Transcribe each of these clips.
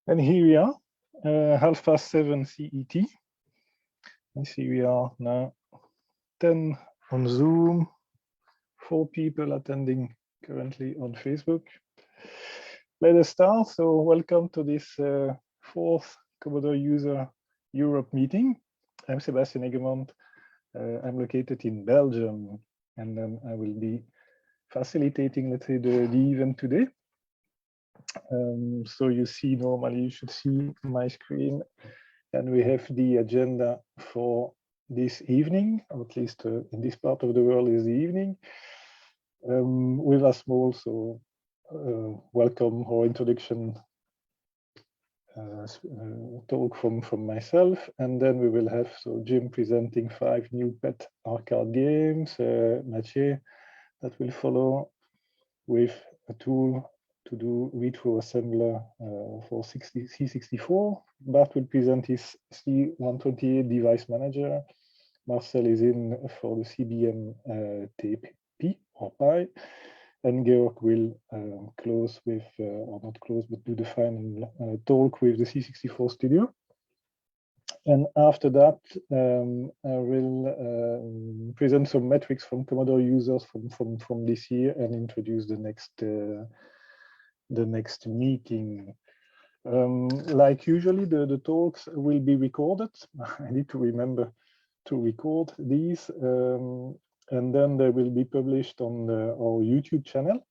And here we are, 7:30 CET. I see we are now 10 on Zoom, 4 people attending currently on Facebook. Let us start. So welcome to this fourth Commodore User Europe meeting. I'm Sebastian Eggermont. I'm located in Belgium, and then I will be facilitating, let's say, the event today. So you see, normally you should see my screen, and we have the agenda for this evening, or at least in this part of the world is the evening. With a small welcome or introduction talk from myself, and then we will have Jim presenting 5 new pet arcade games, Maciej that will follow with a tool to do retro assembler for C64. Bart will present his C128 device manager. Marcel is in for the CBM tape P or Pi. And Georg will close with, or not close, but do the final talk with the C64 studio. And after that, I will present some metrics from Commodore users from this year and introduce the next meeting. Like usually, the talks will be recorded. I need to remember to record these, and then they will be published on our YouTube channel.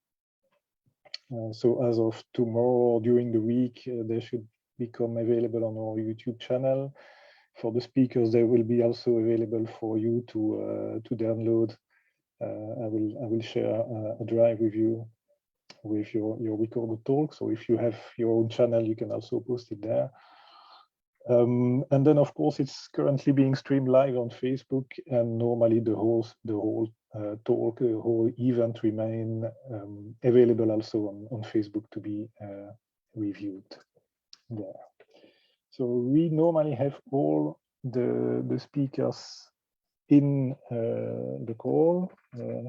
So as of tomorrow, during the week, they should become available on our YouTube channel. For the speakers, they will be also available for you to download. I will share a drive with you with your recorded talk. So if you have your own channel, you can also post it there. And then, of course, it's currently being streamed live on Facebook, and normally the whole talk, the whole event remain available also on Facebook to be reviewed there. So we normally have all the speakers in the call.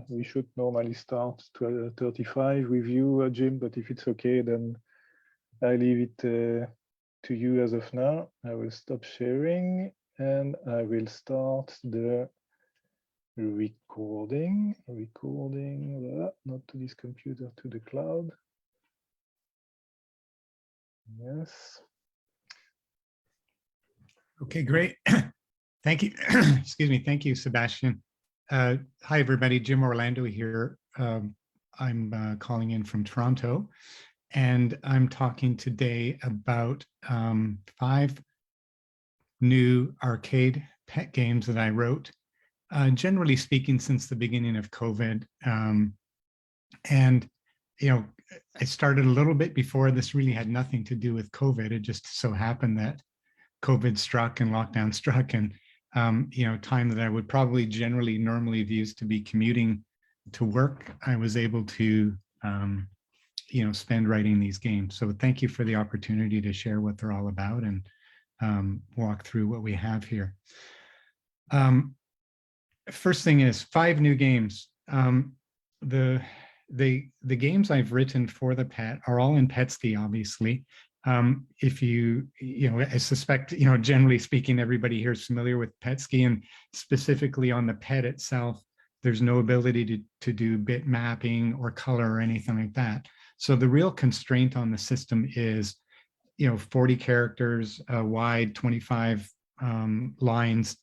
We should normally start 12:35 with you, Jim, but if it's okay, then I leave it to you as of now. I will stop sharing and I will start the recording, not to this computer, to the cloud. Yes. Okay, great. Thank you. Excuse me. Thank you, Sebastian. Hi, everybody. Jim Orlando here. I'm calling in from Toronto, and I'm talking today about 5 new arcade pet games that I wrote, generally speaking, since the beginning of COVID. And, you know, I started a little bit before. This really had nothing to do with COVID. It just so happened that COVID struck and lockdown struck, and you know, time that I would probably normally have used to be commuting to work, I was able to you know, spend writing these games. So thank you for the opportunity to share what they're all about and walk through what we have here. First thing is 5 new games. The games I've written for the pet are all in Petsky, obviously. If you know, I suspect, you know, generally speaking, everybody here is familiar with Petsky, and specifically on the pet itself, there's no ability to do bit mapping or color or anything like that. So the real constraint on the system is, you know, 40 characters wide, 25 lines,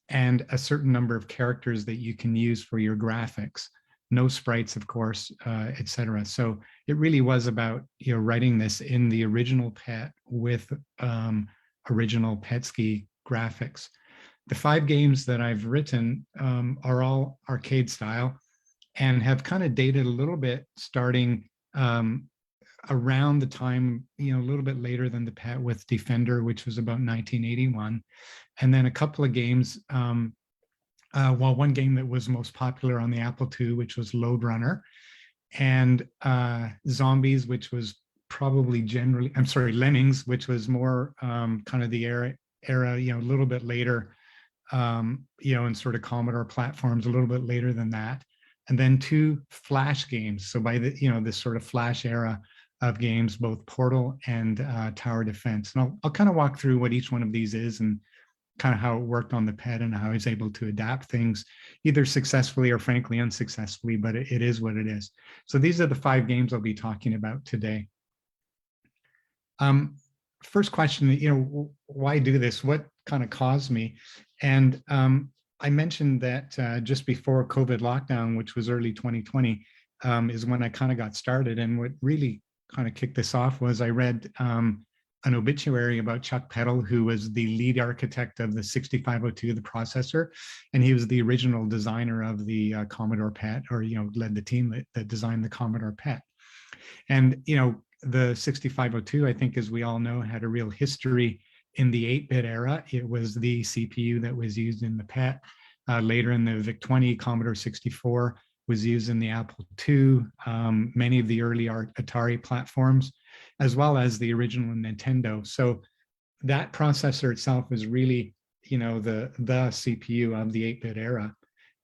and a certain number of characters that you can use for your graphics. No sprites, of course, etc. So it really was about, you know, writing this in the original pet with original Petsky graphics. The 5 games that I've written are all arcade style and have kind of dated a little bit, starting around the time, you know, a little bit later than the pet with Defender, which was about 1981. And then a couple of games, well, one game that was most popular on the Apple II, which was Lode Runner, and Zombies, which was probably generally, I'm sorry, Lemmings, which was more kind of the era, you know, a little bit later, you know, and sort of Commodore platforms a little bit later than that. And then 2 Flash games. So by the, you know, this sort of Flash era, of games, both Portal and Tower Defense. And I'll kind of walk through what each one of these is and kind of how it worked on the PET and how I was able to adapt things either successfully or frankly unsuccessfully, but it is what it is. So these are the 5 games I'll be talking about today. First question, why do this? What kind of caused me? And I mentioned that just before COVID lockdown, which was early 2020, is when I kind of got started. And what really kind of kicked this off was I read an obituary about Chuck Peddle, who was the lead architect of the 6502, the processor, and he was the original designer of the Commodore PET, or led the team that designed the Commodore PET. And the 6502, I think, as we all know, had a real history in the 8-bit era. It was the CPU that was used in the PET. Later in the VIC-20, Commodore 64 was used in the Apple II, many of the early Atari platforms, as well as the original Nintendo. So that processor itself was really, the CPU of the 8-bit era.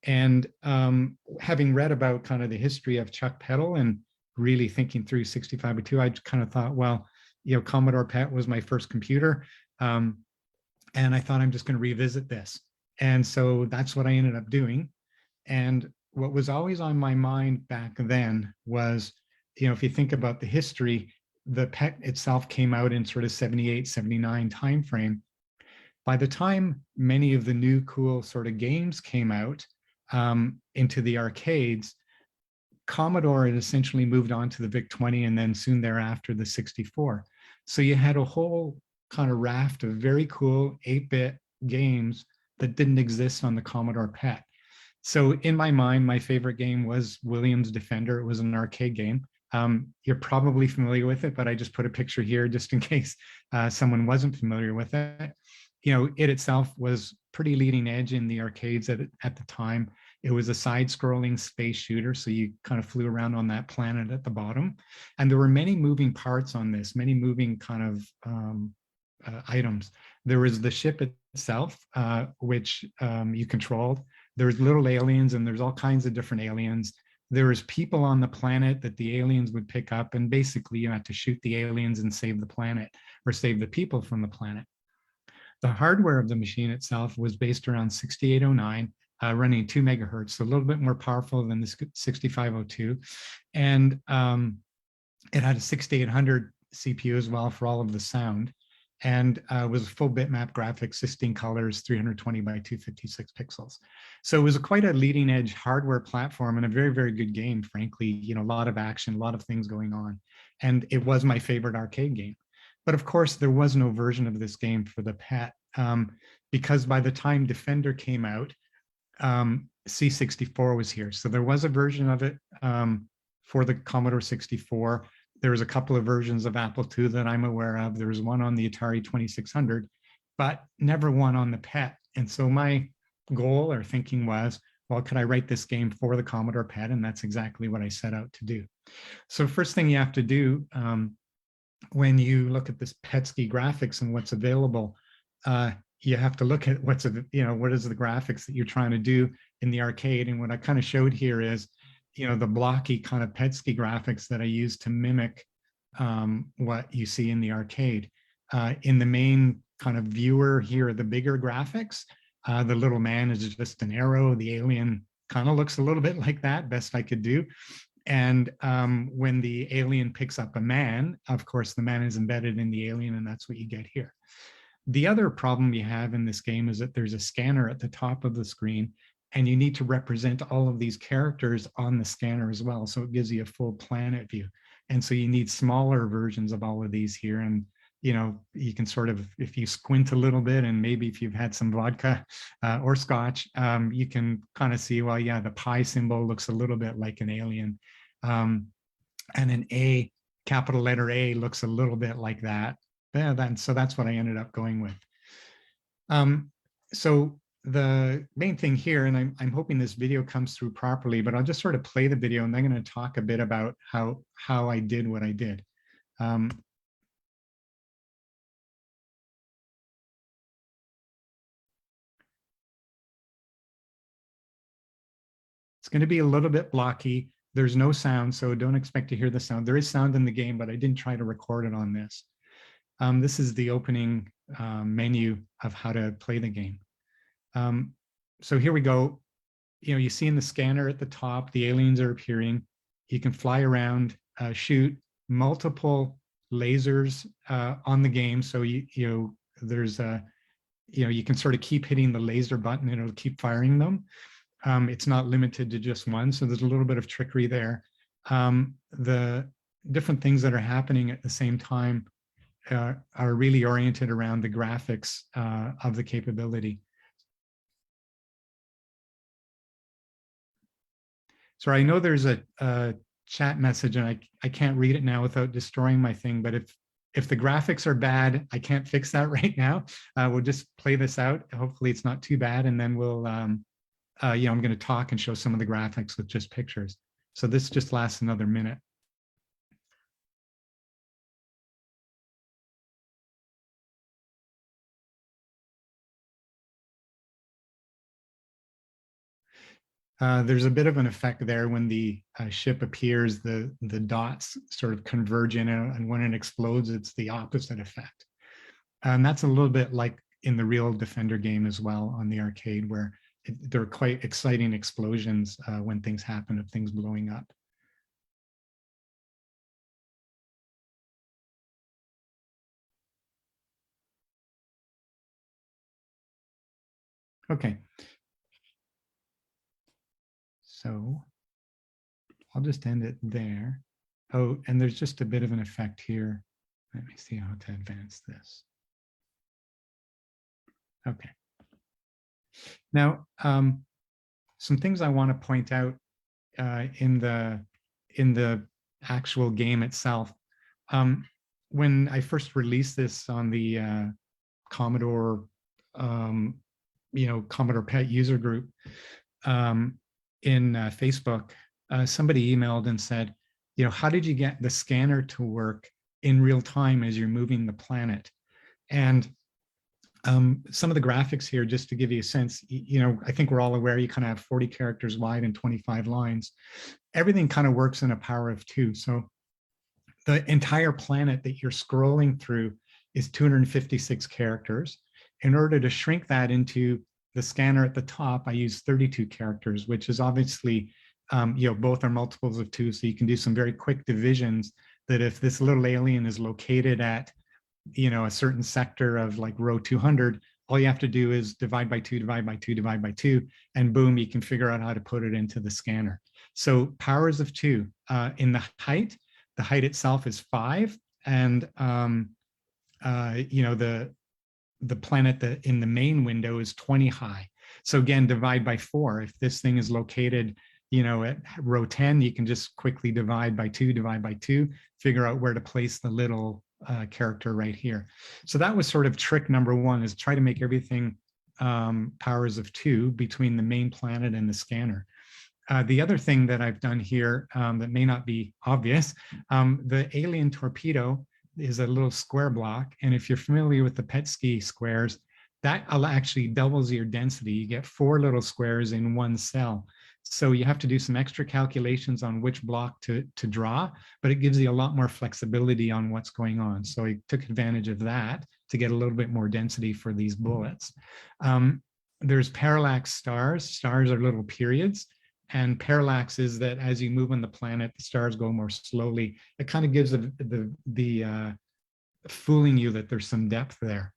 And having read about kind of the history of Chuck Peddle and really thinking through 6502, I kind of thought, well, Commodore PET was my first computer. And I thought, I'm just going to revisit this. And so that's what I ended up doing. And what was always on my mind back then was, if you think about the history, the PET itself came out in sort of 78, 79 timeframe. By the time many of the new cool sort of games came out into the arcades, Commodore had essentially moved on to the VIC-20 and then soon thereafter the 64. So you had a whole kind of raft of very cool 8-bit games that didn't exist on the Commodore PET. So in my mind, my favorite game was Williams Defender. It was an arcade game. You're probably familiar with it, but I just put a picture here just in case someone wasn't familiar with it. It itself was pretty leading edge in the arcades at the time. It was a side-scrolling space shooter, so you kind of flew around on that planet at the bottom. And there were many moving parts on this, many moving kind of items. There was the ship itself, which you controlled. There's little aliens, and there's all kinds of different aliens. There was people on the planet that the aliens would pick up, and basically you had to shoot the aliens and save the planet or save the people from the planet. The hardware of the machine itself was based around 6809, running 2 megahertz, so a little bit more powerful than the 6502. And it had a 6800 CPU as well for all of the sound, and was full bitmap graphics, 16 colors, 320 by 256 pixels. So it was quite a leading edge hardware platform and a very, very good game, frankly, a lot of action, a lot of things going on. And it was my favorite arcade game. But of course, there was no version of this game for the PET because by the time Defender came out, C64 was here. So there was a version of it for the Commodore 64. There was a couple of versions of Apple II that I'm aware of. There was one on the Atari 2600, but never one on the PET. And so my goal or thinking was, well, could I write this game for the Commodore PET? And that's exactly what I set out to do. So first thing you have to do when you look at this PETSCI graphics and what's available, you have to look at what is the graphics that you're trying to do in the arcade. And what I kind of showed here is, the blocky kind of PETSCI graphics that I use to mimic what you see in the arcade. In the main kind of viewer here are the bigger graphics. The little man is just an arrow. The alien kind of looks a little bit like that, best I could do. And when the alien picks up a man, of course, the man is embedded in the alien, and that's what you get here. The other problem you have in this game is that there's a scanner at the top of the screen, and you need to represent all of these characters on the scanner as well. So it gives you a full planet view. And so you need smaller versions of all of these here. And, you can sort of, if you squint a little bit, and maybe if you've had some vodka or scotch, you can kind of see, well, yeah, the pi symbol looks a little bit like an alien. And an A, capital letter A, looks a little bit like that. Yeah, so that's what I ended up going with. So the main thing here, and I'm hoping this video comes through properly, but I'll just sort of play the video and then I'm going to talk a bit about how I did what I did. It's going to be a little bit blocky. There's no sound, so don't expect to hear the sound. There is sound in the game, but I didn't try to record it on this. This is the opening menu of how to play the game. So here we go. You see in the scanner at the top, the aliens are appearing. You can fly around, shoot multiple lasers on the game. So there's you can sort of keep hitting the laser button and it'll keep firing them. It's not limited to just one, so there's a little bit of trickery there. The different things that are happening at the same time are really oriented around the graphics of the capability. So I know there's a chat message, and I can't read it now without destroying my thing, but if the graphics are bad, I can't fix that right now. We'll just play this out. Hopefully it's not too bad, and then we'll I'm going to talk and show some of the graphics with just pictures. So this just lasts another minute. There's a bit of an effect there when the ship appears, the dots sort of converge in, and when it explodes, it's the opposite effect. And that's a little bit like in the real Defender game as well on the arcade, where there are quite exciting explosions when things happen, of things blowing up. Okay. So I'll just end it there. Oh, and there's just a bit of an effect here. Let me see how to advance this. Okay. Now, some things I want to point out in the actual game itself. When I first released this on the Commodore, Commodore Pet user group in Facebook, somebody emailed and said, how did you get the scanner to work in real time as you're moving the planet? And some of the graphics here, just to give you a sense, I think we're all aware you kind of have 40 characters wide and 25 lines. Everything kind of works in a power of 2. So the entire planet that you're scrolling through is 256 characters. In order to shrink that into the scanner at the top, I use 32 characters, which is obviously, both are multiples of 2. So you can do some very quick divisions that if this little alien is located at a certain sector of like row 200, all you have to do is divide by 2, divide by 2, divide by 2, and boom, you can figure out how to put it into the scanner. So powers of 2. In the height itself is 5, and the planet in the main window is 20 high. So again, divide by 4. If this thing is located at row 10, you can just quickly divide by 2, figure out where to place the little character right here. So that was sort of trick number 1, is try to make everything powers of 2 between the main planet and the scanner. The other thing that I've done here that may not be obvious, the alien torpedo is a little square block. And if you're familiar with the PETSCII squares, that actually doubles your density. You get 4 little squares in one cell. So you have to do some extra calculations on which block to draw, but it gives you a lot more flexibility on what's going on. So I took advantage of that to get a little bit more density for these bullets. There's parallax stars. Stars are little periods. And parallax is that as you move on the planet, the stars go more slowly. It kind of gives the fooling you that there's some depth there.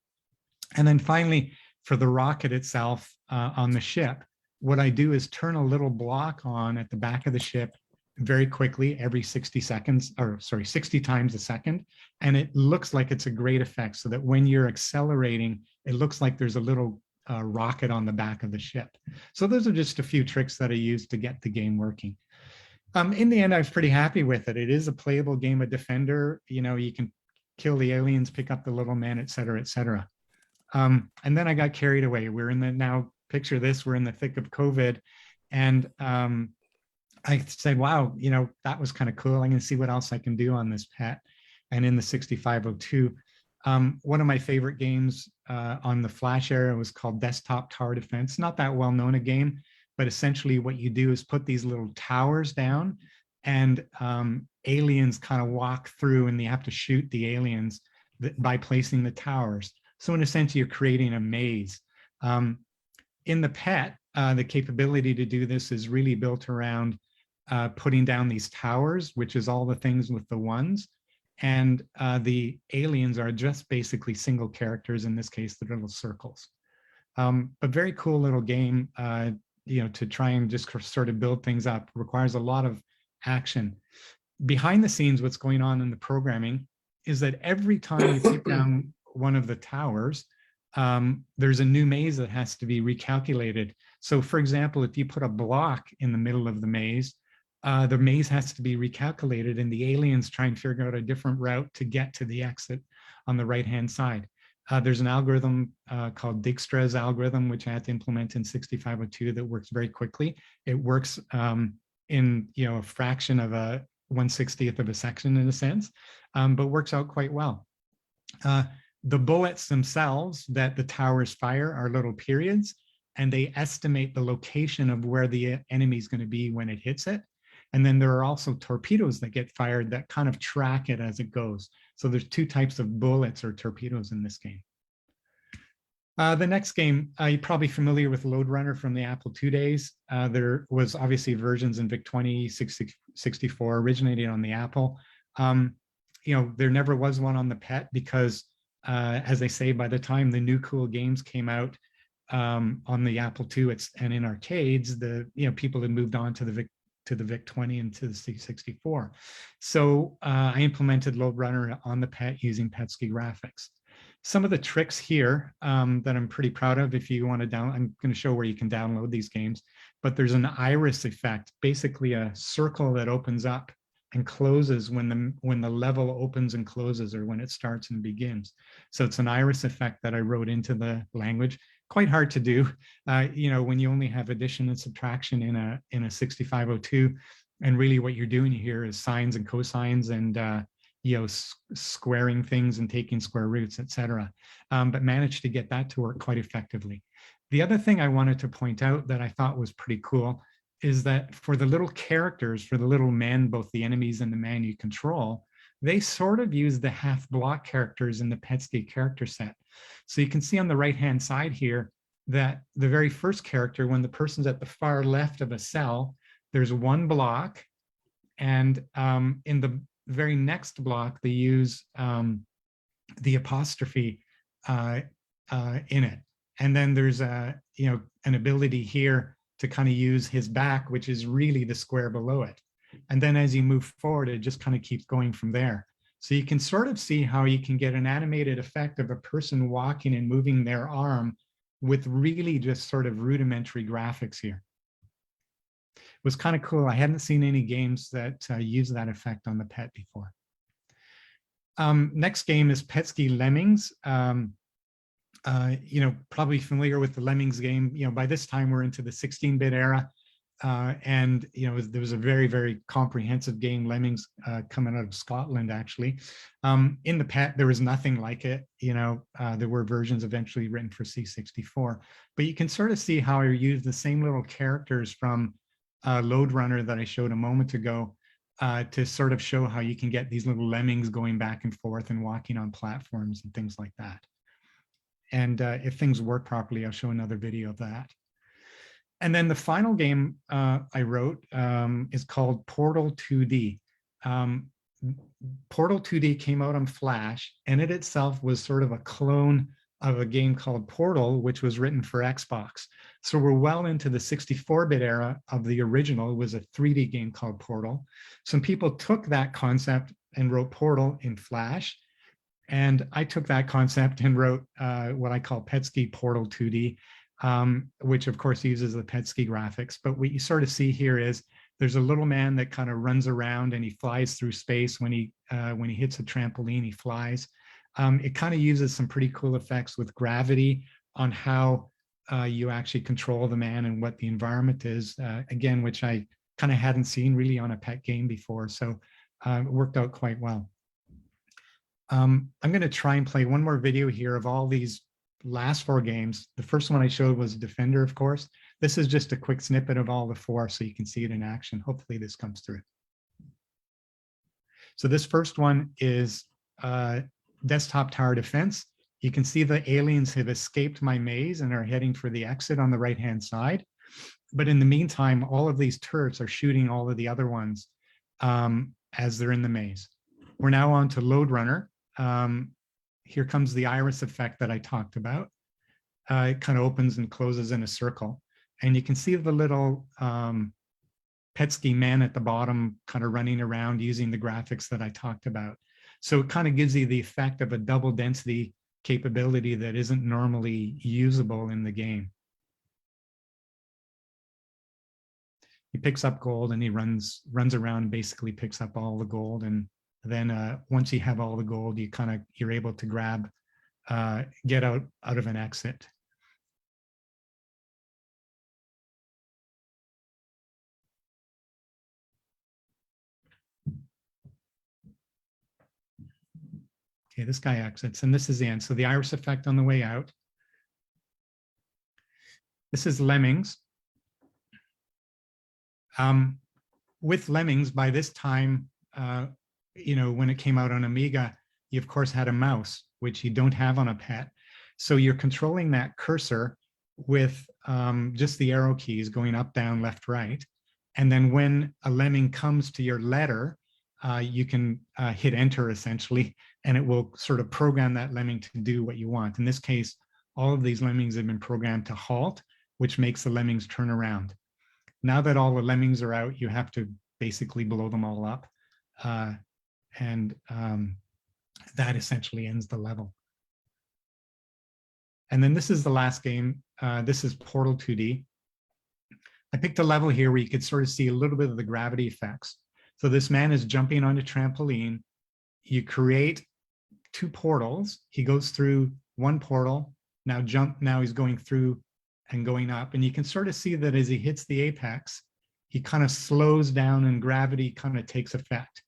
And then finally, for the rocket itself on the ship, what I do is turn a little block on at the back of the ship very quickly, every 60 times a second. And it looks like it's a great effect, so that when you're accelerating, it looks like there's a little rocket on the back of the ship. So those are just a few tricks that I used to get the game working. In the end, I was pretty happy with it. It is a playable game of Defender. You can kill the aliens, pick up the little man, et cetera, et cetera. And then I got carried away. We're in the, now picture this, we're in the thick of COVID. And I said, wow, that was kind of cool. I'm going to see what else I can do on this pet. And in the 6502, one of my favorite games on the Flash era was called Desktop Tower Defense. Not that well known a game, but essentially what you do is put these little towers down and aliens kind of walk through, and they have to shoot the aliens by placing the towers. So in a sense, you're creating a maze. In the PET, the capability to do this is really built around putting down these towers, which is all the things with the ones. And the aliens are just basically single characters, in this case, the little circles. A very cool little game, to try and just sort of build things up. Requires a lot of action. Behind the scenes, what's going on in the programming is that every time you put down one of the towers, there's a new maze that has to be recalculated. So for example, if you put a block in the middle of the maze has to be recalculated, and the aliens try and figure out a different route to get to the exit on the right-hand side. There's an algorithm called Dijkstra's algorithm, which I had to implement in 6502 that works very quickly. It works in a fraction of a 1/60th of a second in a sense, but works out quite well. The bullets themselves that the towers fire are little periods, and they estimate the location of where the enemy is going to be when it hits it. And then there are also torpedoes that get fired that kind of track it as it goes. So there's two types of bullets or torpedoes in this game. The next game, you're probably familiar with Lode Runner from the Apple II days. There was obviously versions in VIC-20, 64, originating on the Apple. There never was one on the PET because, as I say, by the time the new cool games came out on the Apple II and in arcades, people had moved on to the VIC-20 and to the C64. So I implemented Lode Runner on the PET using PETSCI graphics. Some of the tricks here that I'm pretty proud of, if you want to I'm going to show where you can download these games, but there's an iris effect, basically a circle that opens up and closes when the level opens and closes, or when it starts and begins. So it's an iris effect that I wrote into the language. Quite hard to do, when you only have addition and subtraction in a 6502, and really what you're doing here is sines and cosines and squaring things and taking square roots, etc. But managed to get that to work quite effectively. The other thing I wanted to point out that I thought was pretty cool is that for the little characters, for the little men, both the enemies and the man you control, they sort of use the half block characters in the PETSCI character set. So you can see on the right-hand side here that the very first character, when the person's at the far left of a cell, there's one block, and in the very next block, they use the apostrophe in it. And then there's an ability here to kind of use his back, which is really the square below it. And then as you move forward, it just kind of keeps going from there. So you can sort of see how you can get an animated effect of a person walking and moving their arm with really just sort of rudimentary graphics here. It was kind of cool. I hadn't seen any games that use that effect on the PET before. Next game is PETSCI Lemmings. Probably familiar with the Lemmings game. By this time we're into the 16-bit era. And there was a very, very comprehensive game, Lemmings, coming out of Scotland, actually. In the PET, there was nothing like it. There were versions eventually written for C64, but you can sort of see how I used the same little characters from Lode Runner that I showed a moment ago to sort of show how you can get these little lemmings going back and forth and walking on platforms and things like that. And if things work properly, I'll show another video of that. And then the final game I wrote is called Portal 2D. Portal 2D came out on Flash, and it itself was sort of a clone of a game called Portal, which was written for Xbox. So we're well into the 64-bit era of the original. It was a 3D game called Portal. Some people took that concept and wrote Portal in Flash. And I took that concept and wrote what I call PETSCI Portal 2D, which of course uses the PETSCI graphics. But what you sort of see here is there's a little man that kind of runs around and he flies through space. When he hits a trampoline, he flies. It kind of uses some pretty cool effects with gravity on how you actually control the man and what the environment is, again, which I kind of hadn't seen really on a PET game before. So it worked out quite well. I'm going to try and play one more video here of all these last 4 games. The first one I showed was Defender, of course. This is just a quick snippet of all the 4 so you can see it in action. Hopefully this comes through. So this first one is desktop tower defense. You can see the aliens have escaped my maze and are heading for the exit on the right-hand side. But in the meantime, all of these turrets are shooting all of the other ones as they're in the maze. We're now on to Load Runner. Here comes the iris effect that I talked about. It kind of opens and closes in a circle. And you can see the little Petsky man at the bottom kind of running around using the graphics that I talked about. So it kind of gives you the effect of a double density capability that isn't normally usable in the game. He picks up gold and he runs around and basically picks up all the gold. And then once you have all the gold, you're able to grab, get out of an exit. Okay, this guy exits, and this is the end. So the iris effect on the way out. This is Lemmings. With Lemmings, by this time, when it came out on Amiga, you of course had a mouse, which you don't have on a pet. So you're controlling that cursor with just the arrow keys going up, down, left, right. And then when a lemming comes to your letter, you can hit enter essentially, and it will sort of program that lemming to do what you want. In this case, all of these lemmings have been programmed to halt, which makes the lemmings turn around. Now that all the lemmings are out, you have to basically blow them all up. And that essentially ends the level. And then this is the last game. This is Portal 2D. I picked a level here where you could sort of see a little bit of the gravity effects. So this man is jumping on a trampoline. You create two portals. He goes through one portal. Now he's going through and going up. And you can sort of see that as he hits the apex, he kind of slows down and gravity kind of takes effect.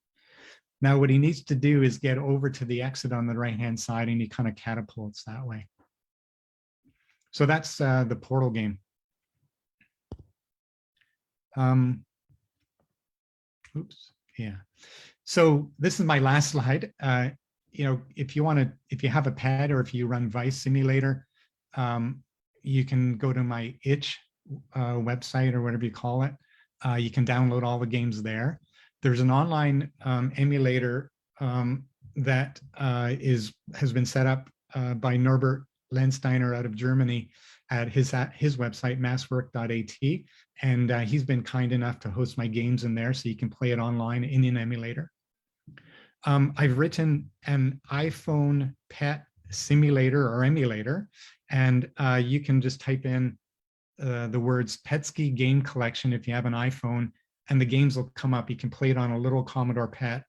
Now what he needs to do is get over to the exit on the right-hand side, and he kind of catapults that way. So that's the Portal game. Oops, yeah. So this is my last slide. If you have a pad or if you run Vice Simulator, you can go to my itch website or whatever you call it. You can download all the games there. There's an online emulator that has been set up by Norbert Landsteiner out of Germany at his website, masswork.at. And he's been kind enough to host my games in there so you can play it online in an emulator. I've written an iPhone pet simulator or emulator, and you can just type in the words Petsky Game Collection if you have an iPhone, and the games will come up. You can play it on a little Commodore PET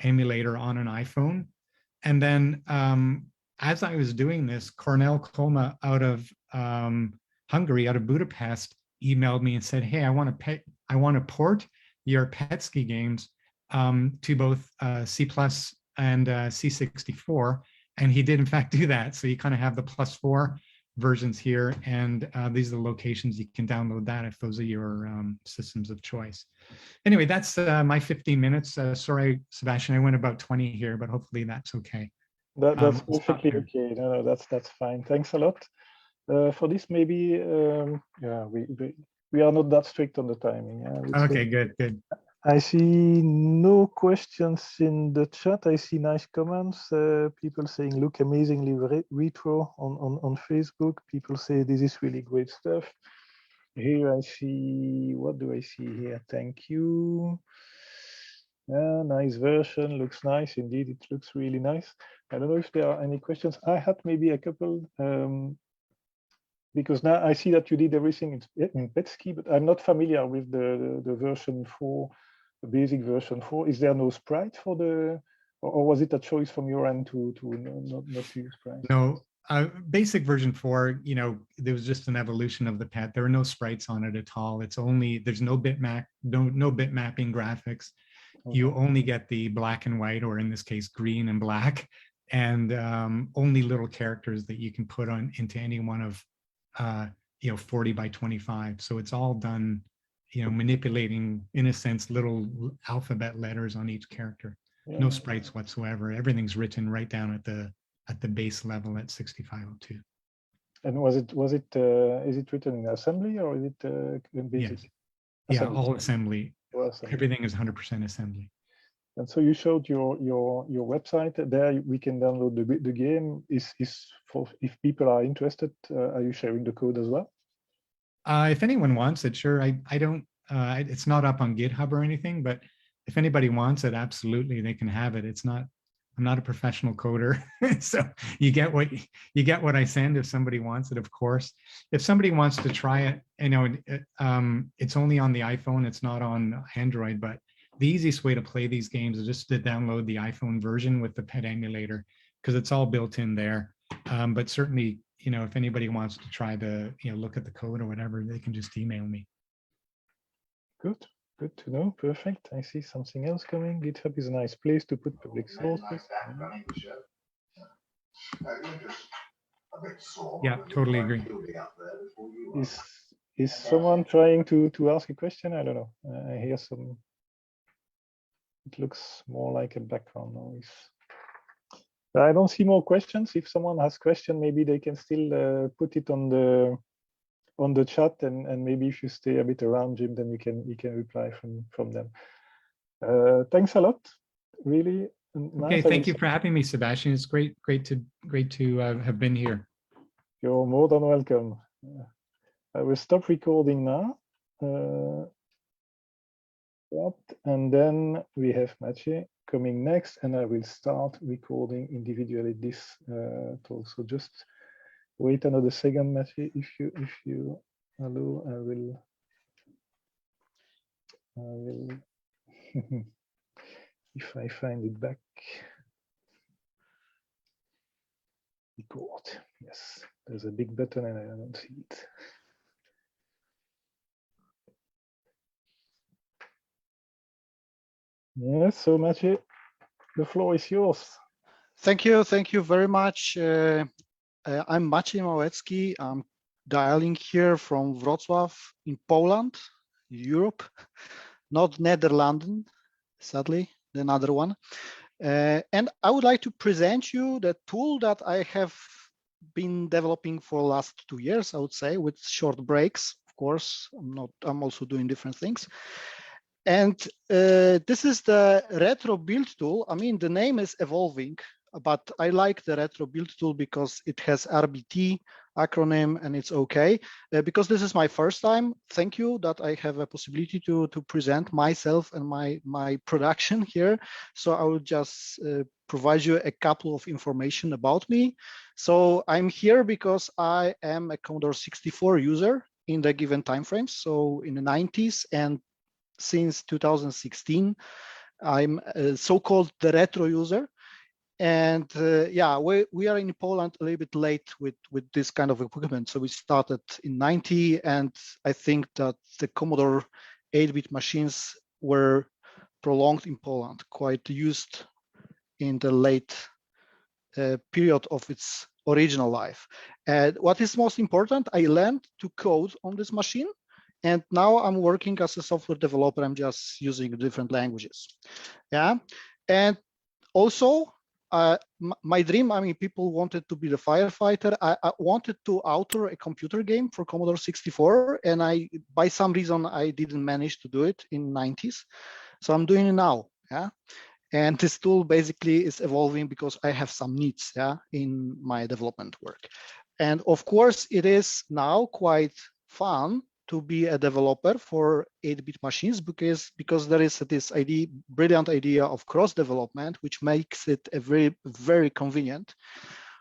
emulator on an iPhone. And then as I was doing this, Cornel Kolma out of Hungary, out of Budapest, emailed me and said, hey, I want to port your Petsky games to both C+ and C64. And he did in fact do that. So you kind of have the +4 versions here, and these are the locations you can download that if those are your systems of choice. Anyway, that's my 15 minutes. Sorry, Sebastian, I went about 20 here, but hopefully that's okay. That's perfectly okay. No, that's fine. Thanks a lot. For this, maybe yeah, we are not that strict on the timing. Yeah, okay, good. I see no questions in the chat. I see nice comments. People saying, look amazingly retro on Facebook. People say this is really great stuff. Here I see, what do I see here? Thank you. Nice version, looks nice. Indeed, it looks really nice. I don't know if there are any questions. I had maybe a couple, because now I see that you did everything in Petsky, but I'm not familiar with the version 4. The basic version 4. Is there no sprite for the, or was it a choice from your end to not use sprites? No, basic version 4, there was just an evolution of the pet. There are no sprites on it at all. It's only, there's no bitmap, no bit mapping graphics. Okay. You only get the black and white, or in this case, green and black, and only little characters that you can put on into any one of 40 by 25. So it's all done, manipulating, in a sense, little alphabet letters on each character. no sprites whatsoever. Everything's written right down at the base level at 6502. And is it written in assembly or is it in basic? Yes. Yeah, assembly? all assembly. All assembly. Everything is 100% assembly. And so you showed your website there. We can download the game. Is for if people are interested. Are you sharing the code as well? If anyone wants it, sure. I don't. It's not up on GitHub or anything, but if anybody wants it, absolutely, they can have it. It's not. I'm not a professional coder, so you get what I send. If somebody wants it, of course. If somebody wants to try it, it's only on the iPhone. It's not on Android. But the easiest way to play these games is just to download the iPhone version with the PET emulator, because it's all built in there. But certainly, if anybody wants to try to, look at the code or whatever, they can just email me. Good to know. Perfect. I see something else coming. GitHub is a nice place to put public sources. Yeah, totally agree. Is someone trying to ask a question? I don't know. I hear some. It looks more like a background noise. I don't see more questions. If someone has question, maybe they can still put it on the chat, and maybe if you stay a bit around, Jim, then you can reply from them. Thanks a lot. Really nice. Okay, thank you for having me, Sebastian. It's great to have been here. You're more than welcome. I will stop recording now. And then we have Maciej coming next, and I will start recording individually this talk. So just wait another second, Maciej. If you allow, I will if I find it back. Record. Yes, there's a big button and I don't see it. Yes, so Maciej, the floor is yours. Thank you very much. I'm Maciej Malecki. I'm dialing here from Wrocław in Poland, Europe, not Netherlands, sadly, another one. And I would like to present you the tool that I have been developing for the last 2 years, I would say, with short breaks. Of course, I'm also doing different things. And this is the retro build tool. I mean, the name is evolving, but I like the retro build tool because it has RBT acronym and it's okay. Because this is my first time, thank you that I have a possibility to present myself and my production here. So I will just provide you a couple of information about me. So I'm here because I am a Commodore 64 user in the given time frames. So in the 90s and since 2016, I'm so-called the retro user. And yeah, we are in Poland a little bit late with this kind of equipment. So we started in 90, and I think that the Commodore 8-bit machines were prolonged in Poland, quite used in the late period of its original life. And what is most important, I learned to code on this machine. And now I'm working as a software developer. I'm just using different languages. Yeah. And also, my dream, I mean, people wanted to be the firefighter. I wanted to author a computer game for Commodore 64. And by some reason, I didn't manage to do it in the 90s. So I'm doing it now. Yeah. And this tool basically is evolving because I have some needs, yeah, in my development work. And of course, it is now quite fun to be a developer for 8-bit machines because there is this brilliant idea of cross development, which makes it a very, very convenient.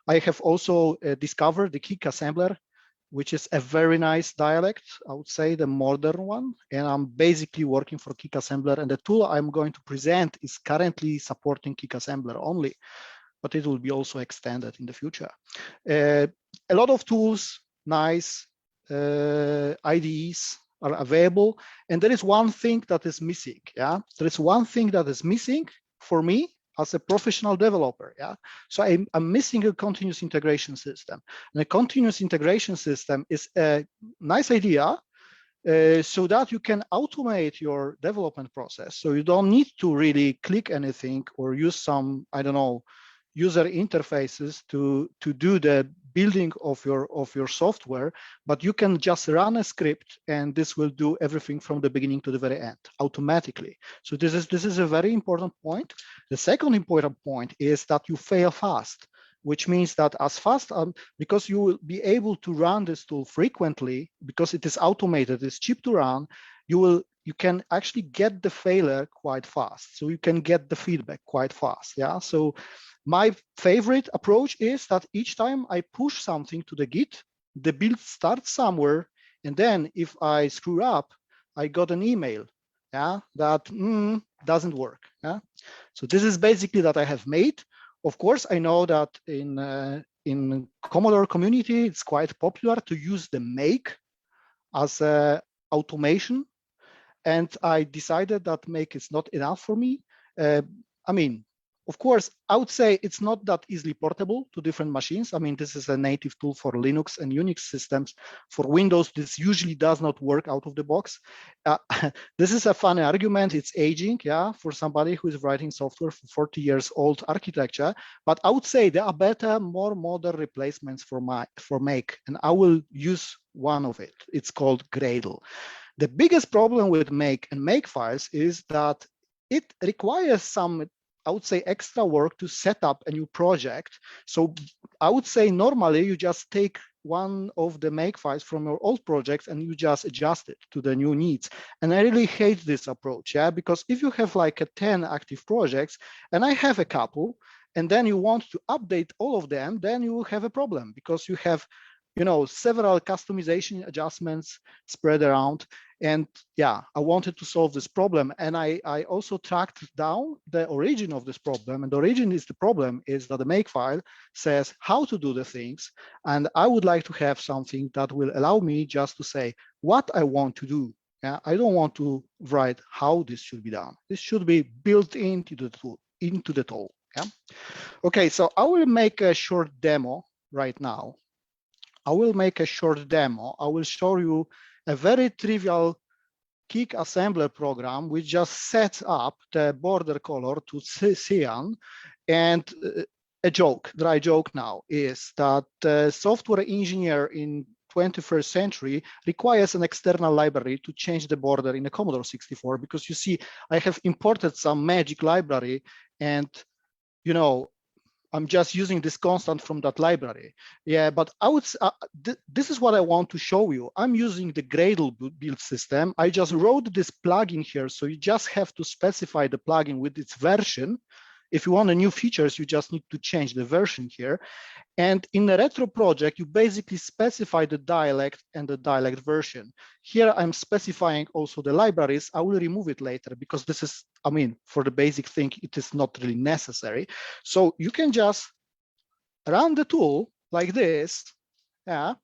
I have also discovered the Kick assembler, which is a very nice dialect, I would say the modern one. And I'm basically working for Kick assembler, and the tool I'm going to present is currently supporting Kick assembler only, but it will be also extended in the future. A lot of tools, nice. IDEs are available, and there is one thing that is missing. Yeah, there is one thing that is missing for me as a professional developer. Yeah, so I'm missing a continuous integration system. And a continuous integration system is a nice idea, so that you can automate your development process. So you don't need to really click anything or use some, I don't know, user interfaces to do the building of your software, but you can just run a script and this will do everything from the beginning to the very end automatically. So this is a very important point. The second important point is that you fail fast, which means that as fast, because you will be able to run this tool frequently, because it is automated, it's cheap to run, you can actually get the failure quite fast. So you can get the feedback quite fast. Yeah. So my favorite approach is that each time I push something to the Git, the build starts somewhere, and then if I screw up, I got an email, yeah, that doesn't work. Yeah. So this is basically that I have made. Of course, I know that in Commodore community, it's quite popular to use the make as a automation. And I decided that make is not enough for me. I mean, of course, I would say it's not that easily portable to different machines. I mean, this is a native tool for Linux and Unix systems. For Windows, this usually does not work out of the box. This is a funny argument. It's aging, yeah, for somebody who is writing software for 40 years old architecture. But I would say there are better, more modern replacements for make, and I will use one of it. It's called Gradle. The biggest problem with make and make files is that it requires some, I would say, extra work to set up a new project. So I would say normally you just take one of the make files from your old project and you just adjust it to the new needs. And I really hate this approach, yeah, because if you have like 10 active projects, and I have a couple, and then you want to update all of them, then you will have a problem because you have, you know, several customization adjustments spread around. And yeah, I wanted to solve this problem. And I also tracked down the origin of this problem. And the origin is the problem is that the make file says how to do the things. And I would like to have something that will allow me just to say what I want to do. Yeah, I don't want to write how this should be done. This should be built into the tool. Yeah. Okay, so I will make a short demo right now. I will make a short demo. I will show you a very trivial kick assembler program which just sets up the border color to cyan. And a dry joke now is that the software engineer in 21st century requires an external library to change the border in a Commodore 64, because you see, I have imported some magic library, and you know, I'm just using this constant from that library. Yeah, but I would, this is what I want to show you. I'm using the Gradle build system. I just wrote this plugin here. So you just have to specify the plugin with its version. If you want the new features, you just need to change the version here. And in the retro project, you basically specify the dialect and the dialect version. Here, I'm specifying also the libraries. I will remove it later because this is, I mean, for the basic thing, it is not really necessary. So you can just run the tool like this. Yeah.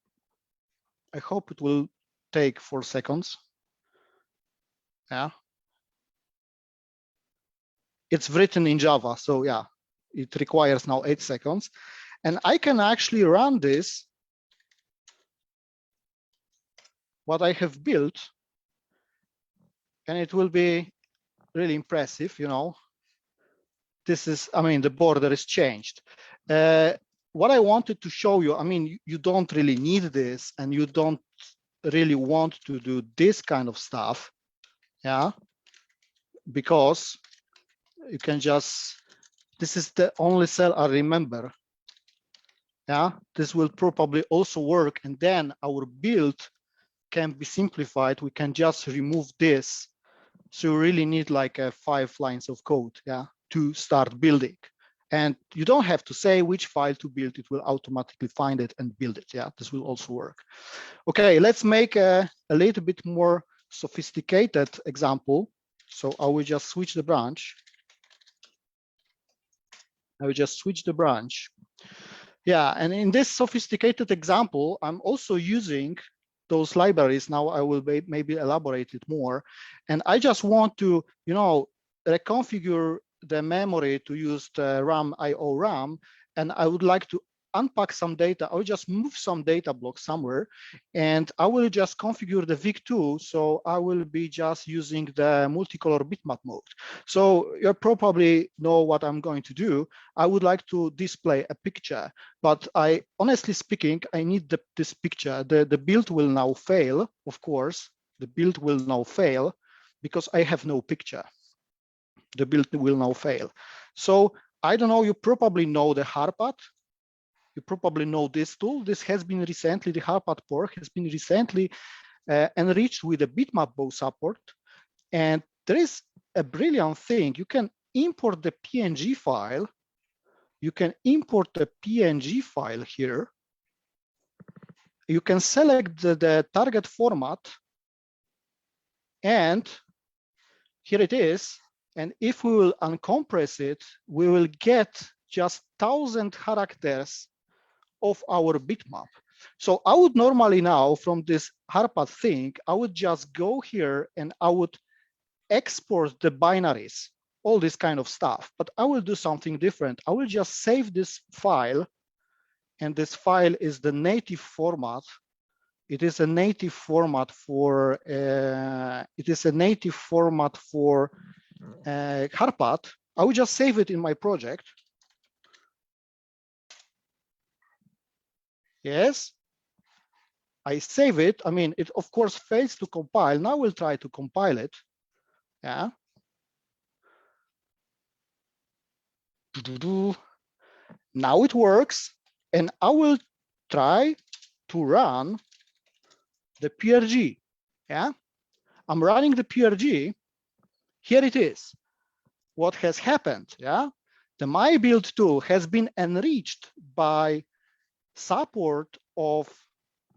I hope it will take 4 seconds. Yeah. It's written in Java, so yeah, it requires now 8 seconds. And I can actually run this, what I have built, and it will be really impressive, you know. This is, I mean, the border is changed. What I wanted to show you, I mean, you don't really need this, and you don't really want to do this kind of stuff, yeah, because you can just, this is the only cell I remember. Yeah, this will probably also work, and then our build can be simplified. We can just remove this. So you really need like 5 lines of code, yeah, to start building. And you don't have to say which file to build. It will automatically find it and build it. Yeah, this will also work. Okay, let's make a little bit more sophisticated example. So I will just switch the branch. Yeah, and in this sophisticated example, I'm also using those libraries. Now I will maybe elaborate it more. And I just want to, you know, reconfigure the memory to use the RAM, IO RAM, and I would like to unpack some data. I will just move some data blocks somewhere, and I will just configure the VIC2. So I will be just using the multicolor bitmap mode. So you probably know what I'm going to do. I would like to display a picture, but honestly speaking, I need this picture. The build will now fail, of course. The build will now fail because I have no picture. The build will now fail. So I don't know, you probably know the Harpad. You probably know this tool. This has been recently, the Harpad port has been recently enriched with a bitmap bow support. And there is a brilliant thing. You can import the PNG file. You can import the PNG file here. You can select the target format. And here it is. And if we will uncompress it, we will get just 1,000 characters of our bitmap. So I would normally now, from this Harpad thing, I would just go here and I would export the binaries, all this kind of stuff. But I will do something different. I will just save this file, and this file is the native format. It is a native format for Harpad. I will just save it in my project. Yes, I save it. I mean, it of course fails to compile. Now we'll try to compile it. Yeah. Now it works, and I will try to run the PRG. Yeah, I'm running the PRG. Here it is. What has happened? Yeah, the My Build tool has been enriched by support of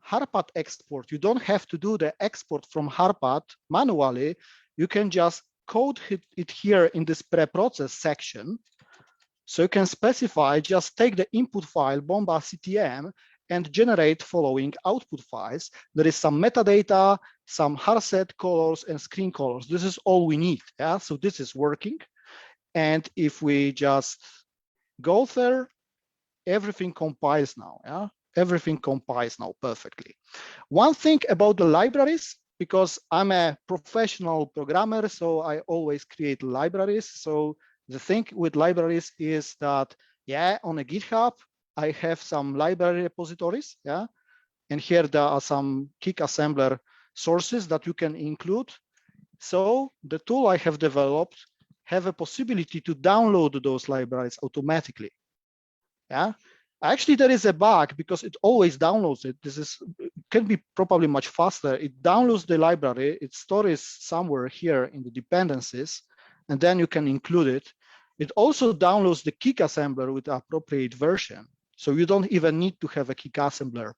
Harpad export. You don't have to do the export from Harpad manually. You can just code it here in this pre-process section. So you can specify, just take the input file, Bomba CTM, and generate following output files. There is some metadata, some hardset colors, and screen colors. This is all we need. Yeah, so this is working. And if we just go there, everything compiles now. Yeah, everything compiles now perfectly. One thing about the libraries, because I'm a professional programmer, so I always create libraries. So the thing with libraries is that, yeah, on a GitHub, I have some library repositories. Yeah, and here there are some kick assembler sources that you can include. So the tool I have developed have a possibility to download those libraries automatically. Yeah, actually there is a bug because it always downloads it. This can be probably much faster. It downloads the library, it stores somewhere here in the dependencies, and then you can include it. It also downloads the kick assembler with the appropriate version. So you don't even need to have a kick assembler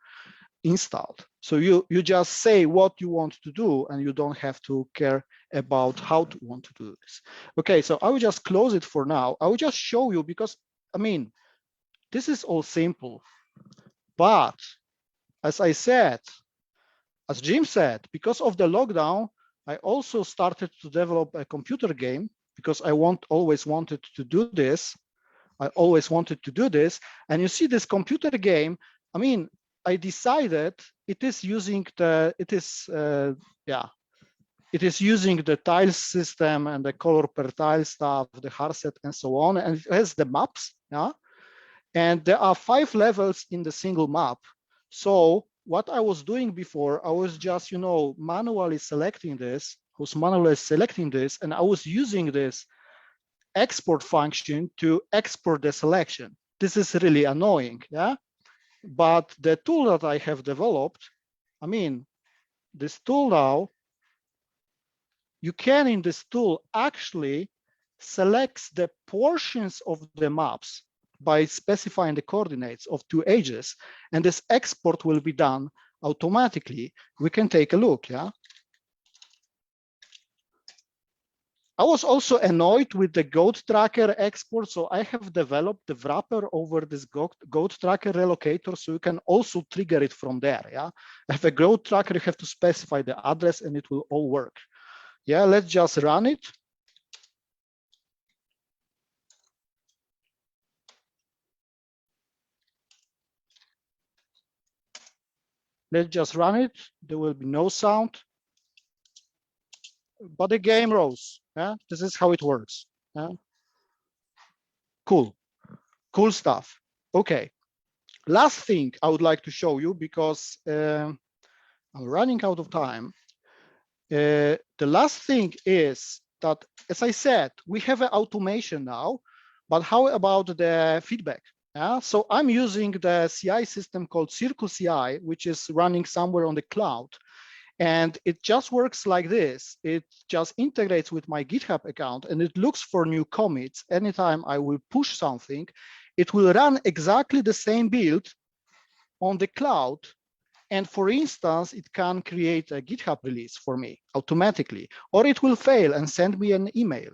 installed. So you just say what you want to do, and you don't have to care about how to want to do this. Okay, so I will just close it for now. I will just show you, because I mean, this is all simple, but as I said, as Jim said, because of the lockdown, I also started to develop a computer game because I always wanted to do this. I always wanted to do this. And you see this computer game, I mean, I decided it is using the, it is using the tile system and the color per tile stuff, the hardset and so on, and it has the maps, yeah? And there are 5 levels in the single map. So what I was doing before, I was just, manually selecting this, and I was using this export function to export the selection. This is really annoying, yeah? But the tool that I have developed, I mean, this tool now, you can in this tool actually select the portions of the maps by specifying the coordinates of 2 edges, and this export will be done automatically. We can take a look, yeah? I was also annoyed with the goat tracker export, so I have developed the wrapper over this goat tracker relocator, so you can also trigger it from there, yeah? If a goat tracker, you have to specify the address and it will all work. Yeah, let's just run it. Let's just run it. There will be no sound, but the game rose. Yeah, this is how it works. Yeah. Cool, cool stuff. Okay, last thing I would like to show you, because I'm running out of time. The last thing is that, as I said, we have an automation now, but how about the feedback? Yeah, so I'm using the CI system called Circle CI, which is running somewhere on the cloud. And it just works like this. It just integrates with my GitHub account, and it looks for new commits. Anytime I will push something, it will run exactly the same build on the cloud. And for instance, it can create a GitHub release for me automatically, or it will fail and send me an email.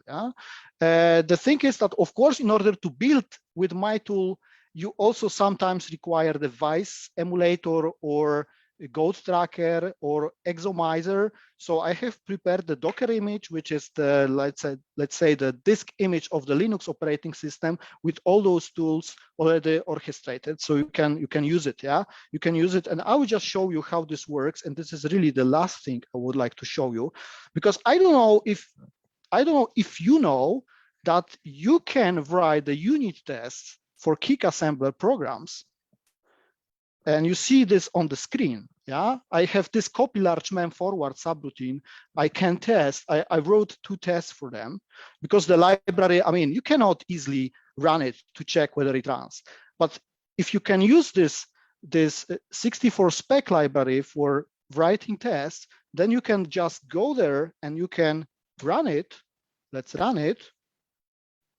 The thing is that, of course, in order to build with my tool, you also sometimes require the Vice emulator or a Goat tracker or Exomizer. So I have prepared the Docker image, which is the, let's say the disk image of the Linux operating system with all those tools already orchestrated. So you can use it. Yeah, you can use it. And I will just show you how this works. And this is really the last thing I would like to show you, because I don't know if you know that you can write the unit tests for kick assembler programs. And you see this on the screen. Yeah, I have this copy large mem forward subroutine. I can test. I wrote 2 tests for them, because the library, I mean, you cannot easily run it to check whether it runs. But if you can use this 64 spec library for writing tests, then you can just go there and you can run it. Let's run it.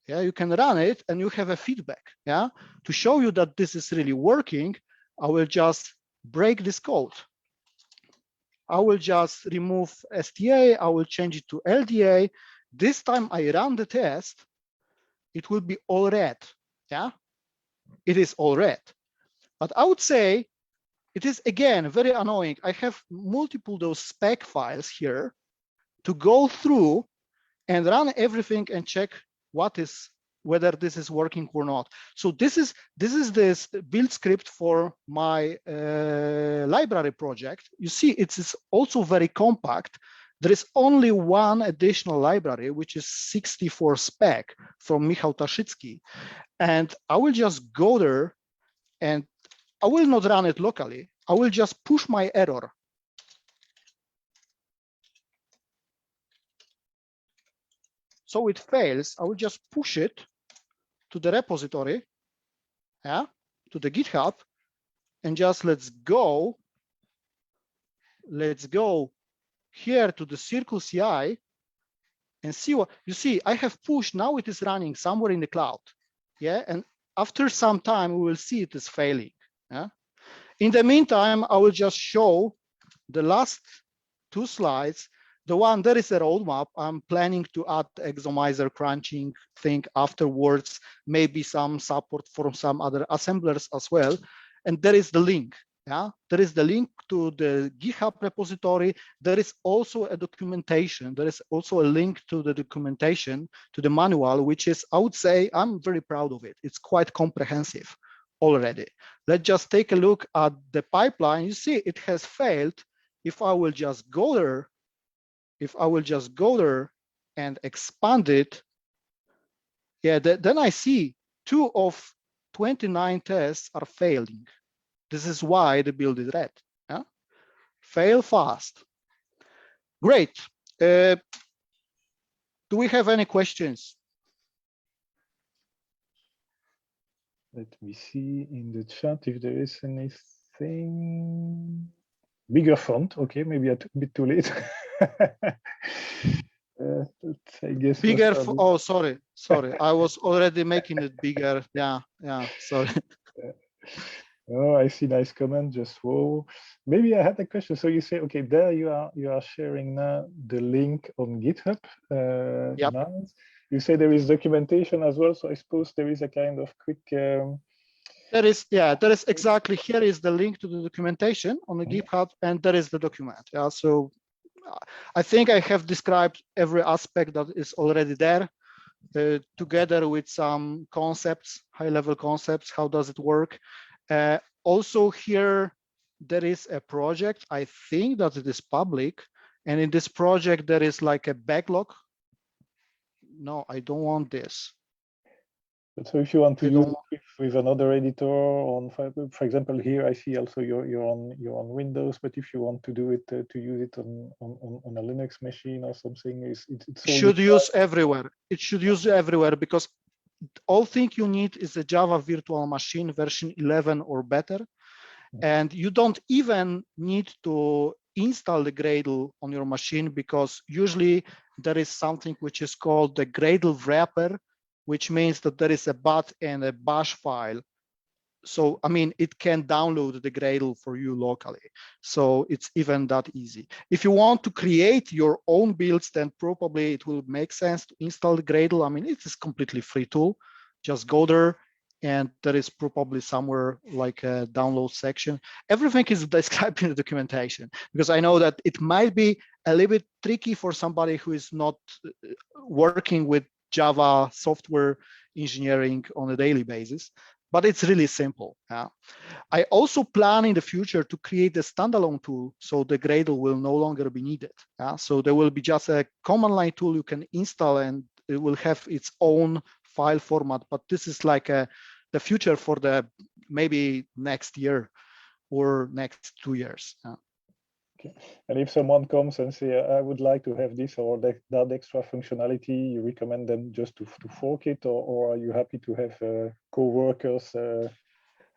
Yeah, you can run it and you have a feedback. Yeah, to show you that this is really working, I will just break this code. I will just remove STA. I will change it to LDA. This time I run the test. It will be all red. Yeah, it is all red. But I would say it is, again, very annoying. I have multiple those spec files here to go through and run everything and check whether this is working or not. So this is this build script for my library project. You see, it is also very compact. There is only one additional library, which is 64 spec from Michał Taszycki. And I will just go there, and I will not run it locally. I will just push my error. So it fails. I will just push it to the repository, yeah, to the GitHub, and just let's go here to the Circle CI and see what you see. I have pushed, now it is running somewhere in the cloud. Yeah, and after some time, we will see it is failing. Yeah. In the meantime, I will just show the last 2 slides. The one, there is a roadmap. I'm planning to add Exomizer crunching thing afterwards, maybe some support from some other assemblers as well. And there is the link. Yeah, there is the link to the GitHub repository. There is also a documentation. There is also a link to the documentation, to the manual, which is, I would say, I'm very proud of it. It's quite comprehensive already. Let's just take a look at the pipeline. You see, it has failed. If I will just go there, and expand it, yeah, then I see 2 of 29 tests are failing. This is why the build is red. Yeah? Fail fast. Great. Do we have any questions? Let me see in the chat if there is anything. Bigger font. Okay, maybe a bit too late. I guess bigger. Oh, sorry. I was already making it bigger. Yeah. Sorry. Oh, I see. Nice comment. Just whoa. Maybe I had a question. So you say, okay, there you are sharing now the link on GitHub. Yep. Now. You say there is documentation as well. So I suppose there is a kind of quick. There is exactly, here is the link to the documentation on the GitHub, and there is the document. Yeah, so I think I have described every aspect that is already there, together with some concepts, high-level concepts. How does it work? Also here, there is a project, I think that it is public, and in this project there is like a backlog. No, I don't want this. But so if you want to I use don't. it with another editor on, for example, here I see also you're on Windows, but if you want to do it to use it on a Linux machine or something, it's should use everywhere. It should use everywhere, because all thing you need is a Java virtual machine version 11 or better, and you don't even need to install the Gradle on your machine, because usually there is something which is called the Gradle wrapper, which means that there is a bat and a bash file. So, I mean, it can download the Gradle for you locally. So it's even that easy. If you want to create your own builds, then probably it will make sense to install the Gradle. I mean, it is completely free tool. Just go there, and there is probably somewhere like a download section. Everything is described in the documentation, because I know that it might be a little bit tricky for somebody who is not working with Java software engineering on a daily basis, but it's really simple. I also plan in the future to create a standalone tool, so the Gradle will no longer be needed. So there will be just a command line tool you can install, and it will have its own file format. But this is like the future for the maybe next year or next 2 years. Okay. And if someone comes and say, I would like to have this or that extra functionality, you recommend them just to fork it, or are you happy to have co-workers?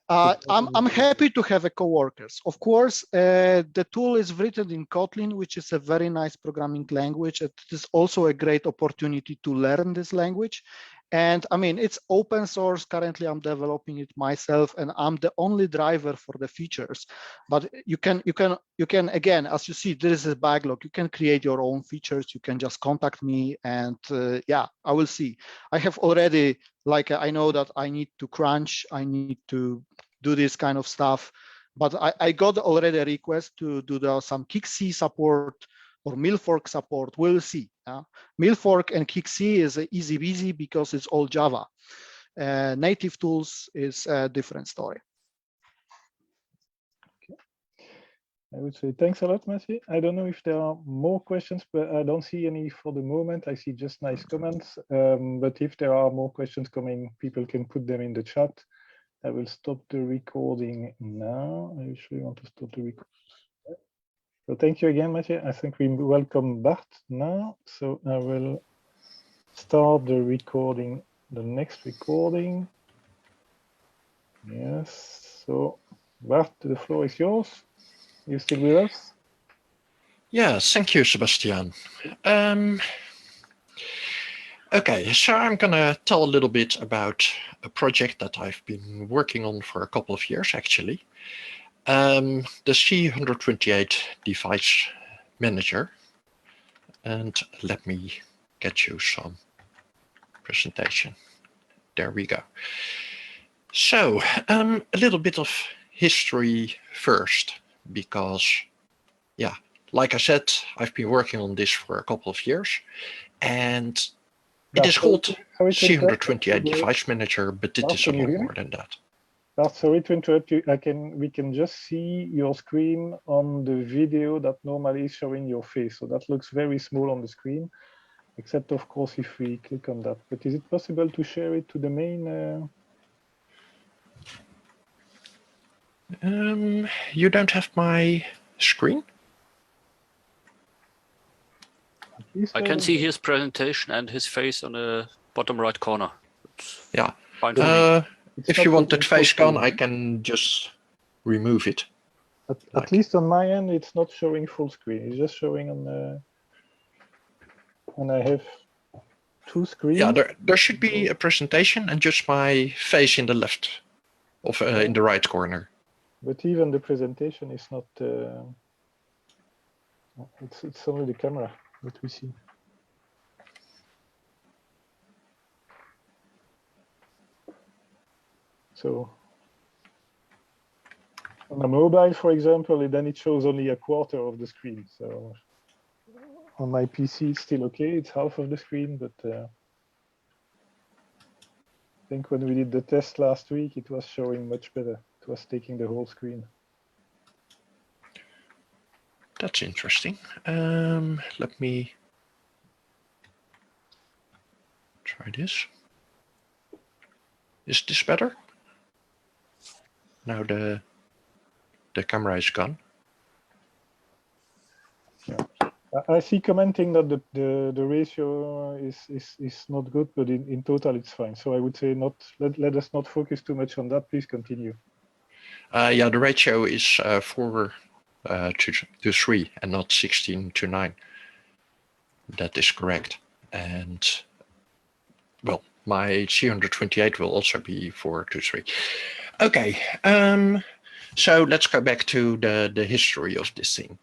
I'm happy to have a co-workers. Of course, the tool is written in Kotlin, which is a very nice programming language. It is also a great opportunity to learn this language. And I mean, it's open source. Currently, I'm developing it myself, and I'm the only driver for the features. But you can again, as you see, there is a backlog. You can create your own features. You can just contact me, and yeah, I will see. I have already, like, I know that I need to crunch. I need to do this kind of stuff. But I got already a request to do some Kick-C support or Milfork support. We'll see. Milfork and Kick-C is easy peasy because it's all Java. Native tools is a different story. Okay. I would say thanks a lot, Maciej. I don't know if there are more questions, but I don't see any for the moment. I see just nice comments. But if there are more questions coming, people can put them in the chat. I will stop the recording now. I usually want to stop the recording. So thank you again, Maciej. I think we welcome Bart now. So I will start the recording, the next recording. Yes. So Bart, the floor is yours. You still with us? Yes, thank you, Sebastian. Okay, so I'm gonna tell a little bit about a project that I've been working on for a couple of years, actually. The C128 device manager. And let me get you some presentation. There we go. So, a little bit of history first, because, yeah, like I said, I've been working on this for a couple of years, and it is called C128 Device Manager, but it is a lot more than that. Sorry to interrupt you. We can just see your screen on the video that normally is showing your face. So that looks very small on the screen, except of course if we click on that. But is it possible to share it to the main? You don't have my screen? I can see his presentation and his face on the bottom right corner. Yeah. Fine for me. If you want that face gone, I can just remove it. At least on my end, it's not showing full screen. It's just showing on the... And I have two screens. Yeah, there should be a presentation and just my face in the left, of in the right corner. But even the presentation is not... It's only the camera that we see. So on a mobile, for example, then it shows only a quarter of the screen. So on my PC, it's still okay. It's half of the screen, but I think when we did the test last week, it was showing much better. It was taking the whole screen. that's interesting. Let me try this. Is this better? Now the camera is gone. Yeah. I see commenting that the ratio is not good, but in total it's fine. So I would say not let us not focus too much on that. Please continue. Yeah, the ratio is 4 to 3 and not 16 to 9. That is correct. And well, my C128 will also be 4 to 3. Okay, so let's go back to the history of this thing.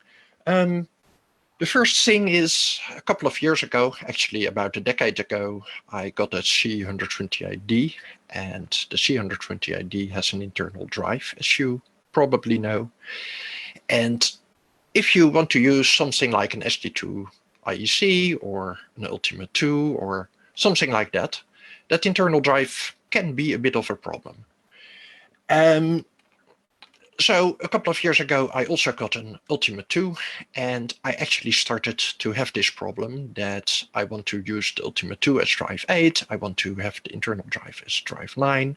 The first thing is a couple of years ago, actually about a decade ago, I got a C128D, and the C128D has an internal drive, as you probably know. And if you want to use something like an SD2 IEC or an Ultima 2 or something like that, that internal drive can be a bit of a problem. So a couple of years ago, I also got an Ultima 2, and I actually started to have this problem that I want to use the Ultima 2 as drive 8, I want to have the internal drive as drive 9,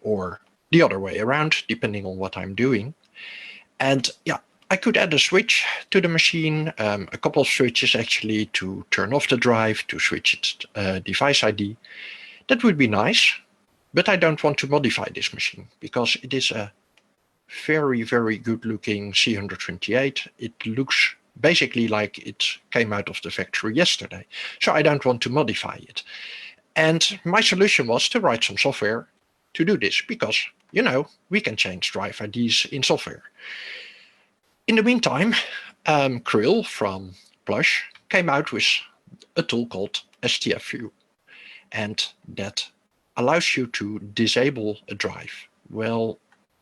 or the other way around, depending on what I'm doing. And yeah, I could add a switch to the machine, a couple of switches actually, to turn off the drive, to switch its device ID. That would be nice, but I don't want to modify this machine because it is a very, very good looking C128. It looks basically like it came out of the factory yesterday. So I don't want to modify it. And my solution was to write some software to do this because, you know, we can change drive IDs in software. In the meantime, Krill from Plush came out with a tool called STFview, and that allows you to disable a drive. Well,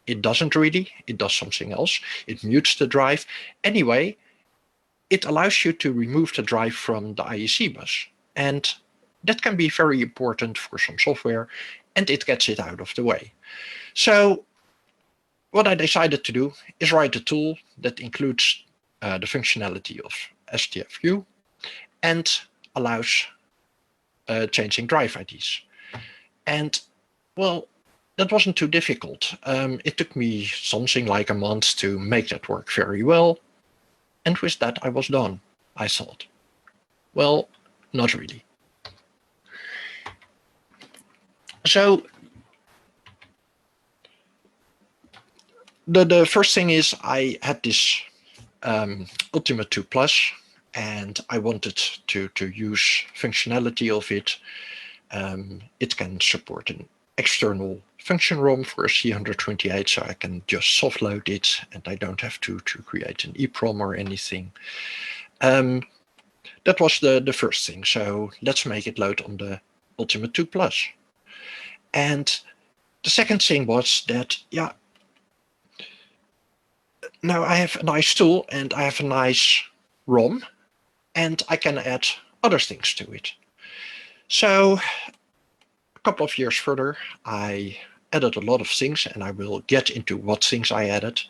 it doesn't really, it does something else. It mutes the drive. Anyway, it allows you to remove the drive from the IEC bus. And that can be very important for some software, and it gets it out of the way. So what I decided to do is write a tool that includes the functionality of STFview and allows changing drive IDs. And well, that wasn't too difficult. It took me something like a month to make that work very well. And with that, I was done, I thought. Well, not really. So the first thing is I had this Ultima 2 Plus, and I wanted to use functionality of it. It can support an external function ROM for a C128, so I can just soft load it and I don't have to create an EEPROM or anything. That was the first thing. So let's make it load on the Ultima 2 Plus. And the second thing was that, yeah, now I have a nice tool and I have a nice ROM and I can add other things to it. So a couple of years further, I added a lot of things, and I will get into what things I added.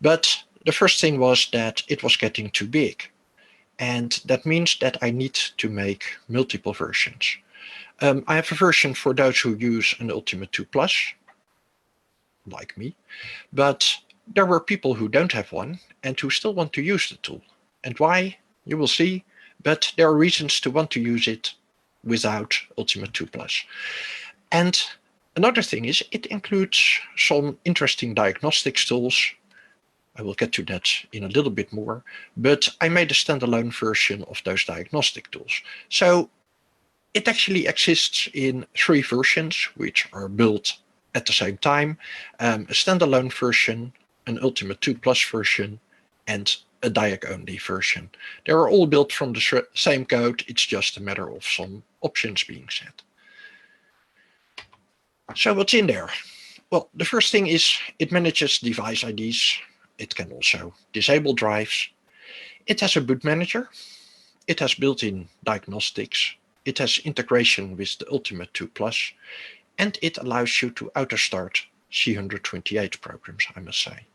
But the first thing was that it was getting too big. And that means that I need to make multiple versions. I have a version for those who use an Ultima 2 Plus, like me, but there were people who don't have one and who still want to use the tool. And why, you will see, but there are reasons to want to use it without Ultima 2 Plus. And another thing is it includes some interesting diagnostics tools. I will get to that in a little bit more, but I made a standalone version of those diagnostic tools. So it actually exists in 3 versions, which are built at the same time, a standalone version, an Ultima 2 Plus version, and a diag-only version. They are all built from the same code, it's just a matter of some options being set. So what's in there? Well, the first thing is it manages device IDs. It can also disable drives. It has a boot manager. It has built-in diagnostics. It has integration with the Ultima 2 Plus. And it allows you to auto-start C128 programs, I must say.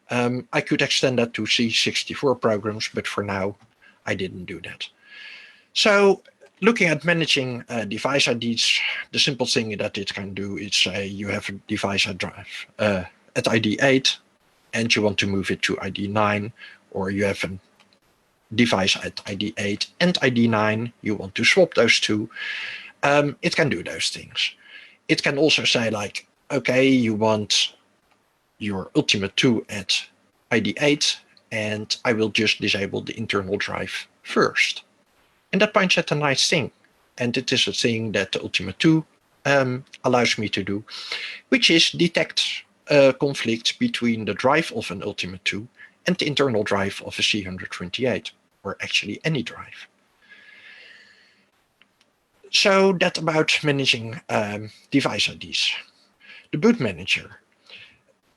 I could extend that to C64 programs, but for now, I didn't do that. So looking at managing device IDs, the simple thing that it can do is say you have a device at ID 8 and you want to move it to ID 9, or you have a device at ID 8 and ID 9, you want to swap those two. It can do those things. It can also say like, okay, you want your Ultima 2 at ID 8 and I will just disable the internal drive first. And that points at a nice thing. And it is a thing that the Ultima 2 allows me to do, which is detect a conflict between the drive of an Ultima 2 and the internal drive of a C128, or actually any drive. So that's about managing device IDs. The boot manager.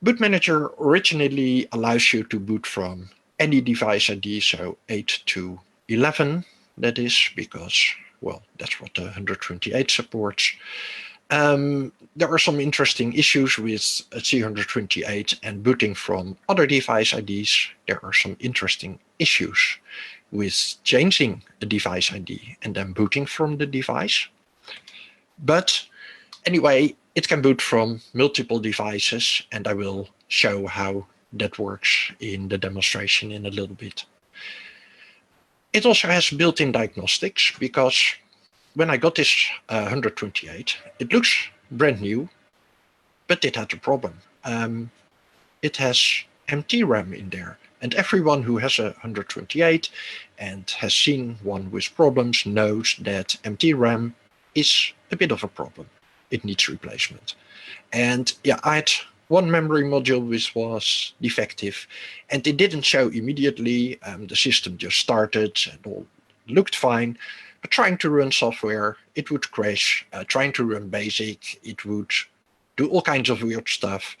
Boot manager originally allows you to boot from any device ID, so 8 to 11, that is, because, well, that's what the 128 supports. There are some interesting issues with C128 and booting from other device IDs. There are some interesting issues with changing a device ID and then booting from the device. But anyway, it can boot from multiple devices, and I will show how that works in the demonstration in a little bit. It also has built-in diagnostics, because when I got this 128, it looks brand new, but it had a problem. It has empty RAM in there, and everyone who has a 128 and has seen one with problems knows that empty RAM is a bit of a problem. It needs replacement. And yeah, I had one memory module which was defective, and it didn't show immediately. The system just started and all looked fine, but trying to run software, it would crash. Trying to run BASIC, it would do all kinds of weird stuff,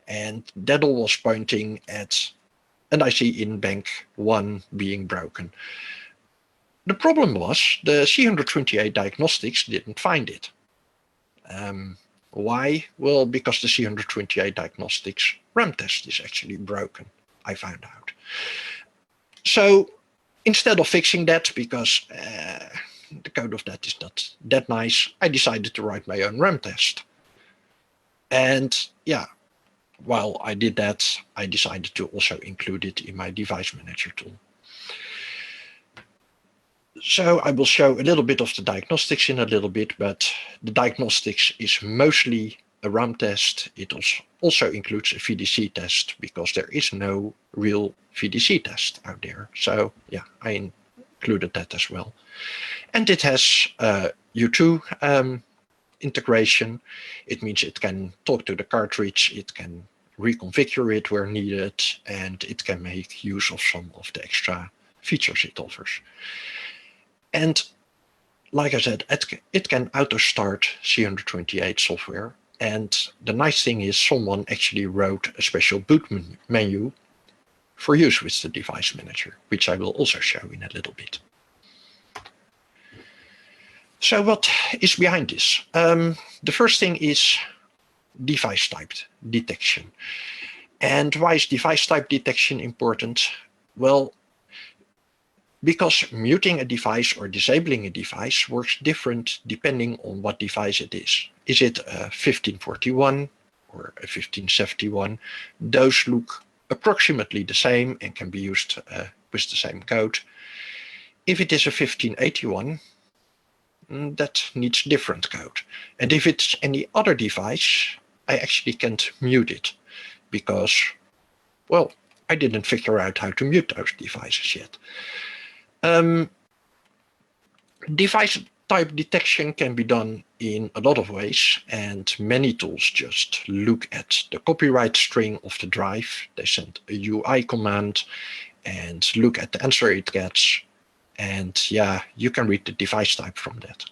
and that all was pointing at an IC in bank 1 being broken. The problem was the C128 diagnostics didn't find it. Why? Well, because the C128 diagnostics RAM test is actually broken, I found out. So instead of fixing that, because the code of that is not that nice, I decided to write my own RAM test. And yeah, while I did that, I decided to also include it in my device manager tool. So I will show a little bit of the diagnostics in a little bit, but the diagnostics is mostly a RAM test. It also includes a VDC test, because there is no real VDC test out there. So yeah, I included that as well. And it has U2 integration. It means it can talk to the cartridge, it can reconfigure it where needed, and it can make use of some of the extra features it offers. And like I said, it can auto start C128 software. And the nice thing is someone actually wrote a special boot menu for use with the device manager, which I will also show in a little bit. So what is behind this? The first thing is device type detection. And why is device type detection important? Well, because muting a device or disabling a device works different depending on what device it is. Is it a 1541 or a 1571? Those look approximately the same and can be used with the same code. If it is a 1581, that needs different code. And if it's any other device, I actually can't mute it, because, well, I didn't figure out how to mute those devices yet. Device type detection can be done in a lot of ways, and many tools just look at the copyright string of the drive. They send a UI command and look at the answer it gets, and yeah, you can read the device type from that.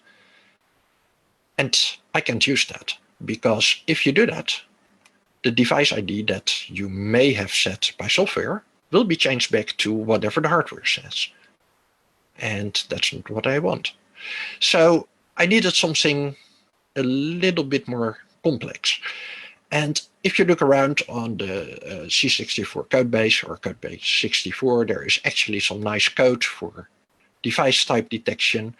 And I can't use that, because if you do that, the device ID that you may have set by software will be changed back to whatever the hardware says. And that's not what I want. So I needed something a little bit more complex. And if you look around on the C64 codebase or codebase 64, there is actually some nice code for device type detection.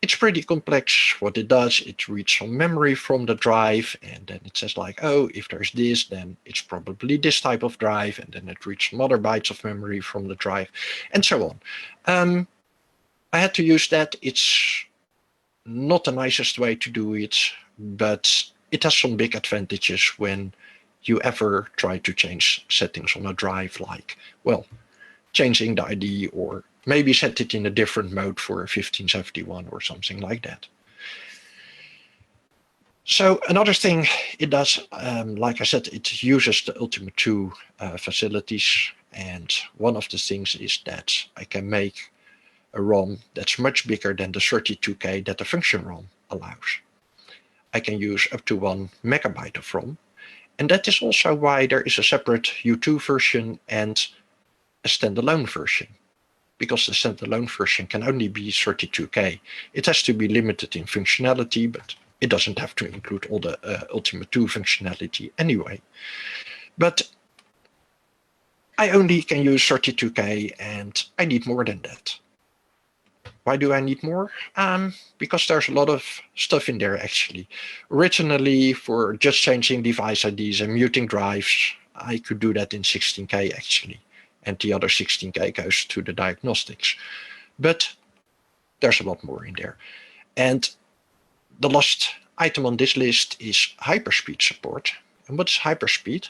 It's pretty complex what it does. It reads some memory from the drive, and then it says like, oh, if there's this, then it's probably this type of drive, and then it reads some other bytes of memory from the drive, and so on. I had to use that. It's not the nicest way to do it, but it has some big advantages when you ever try to change settings on a drive, like, well, changing the ID or maybe set it in a different mode for a 1571 or something like that. So another thing it does, like I said, it uses the Ultima 2 facilities, and one of the things is that I can make a ROM that's much bigger than the 32K that the function ROM allows. I can use up to 1 megabyte of ROM, and that is also why there is a separate U2 version and a standalone version, because the standalone version can only be 32K. It has to be limited in functionality, but it doesn't have to include all the Ultima 2 functionality anyway. But I only can use 32K, and I need more than that. Why do I need more? Because there's a lot of stuff in there, actually. Originally, for just changing device IDs and muting drives, I could do that in 16K, actually. And the other 16K goes to the diagnostics. But there's a lot more in there. And the last item on this list is hyperspeed support. And what is hyperspeed?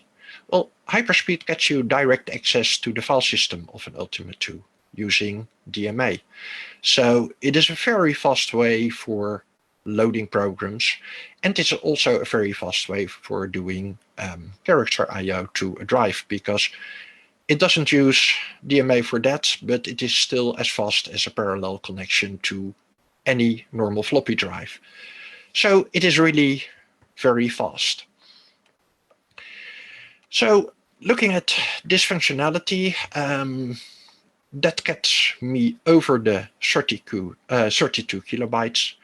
Well, hyperspeed gets you direct access to the file system of an Ultima 2 using DMA. So it is a very fast way for loading programs, and it's also a very fast way for doing character I/O to a drive, because it doesn't use DMA for that, but it is still as fast as a parallel connection to any normal floppy drive. So it is really very fast. So looking at this functionality, that gets me over the 32 kilobytes,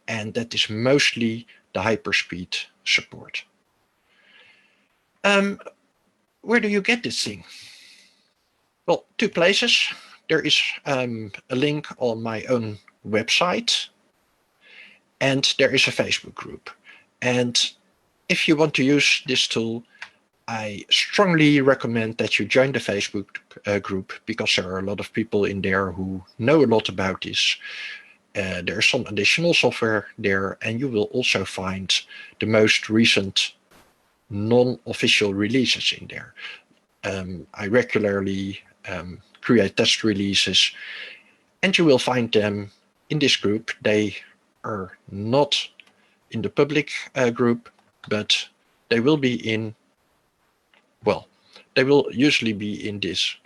and that is mostly the hyperspeed support. Where do you get this thing? Well, 2 places. There is a link on my own website, and there is a Facebook group. And if you want to use this tool, I strongly recommend that you join the Facebook group, because there are a lot of people in there who know a lot about this. There's some additional software there, and you will also find the most recent non-official releases in there. I regularly create test releases, and you will find them in this group. They are not in the public group, but they will be in, well, they will usually be in this,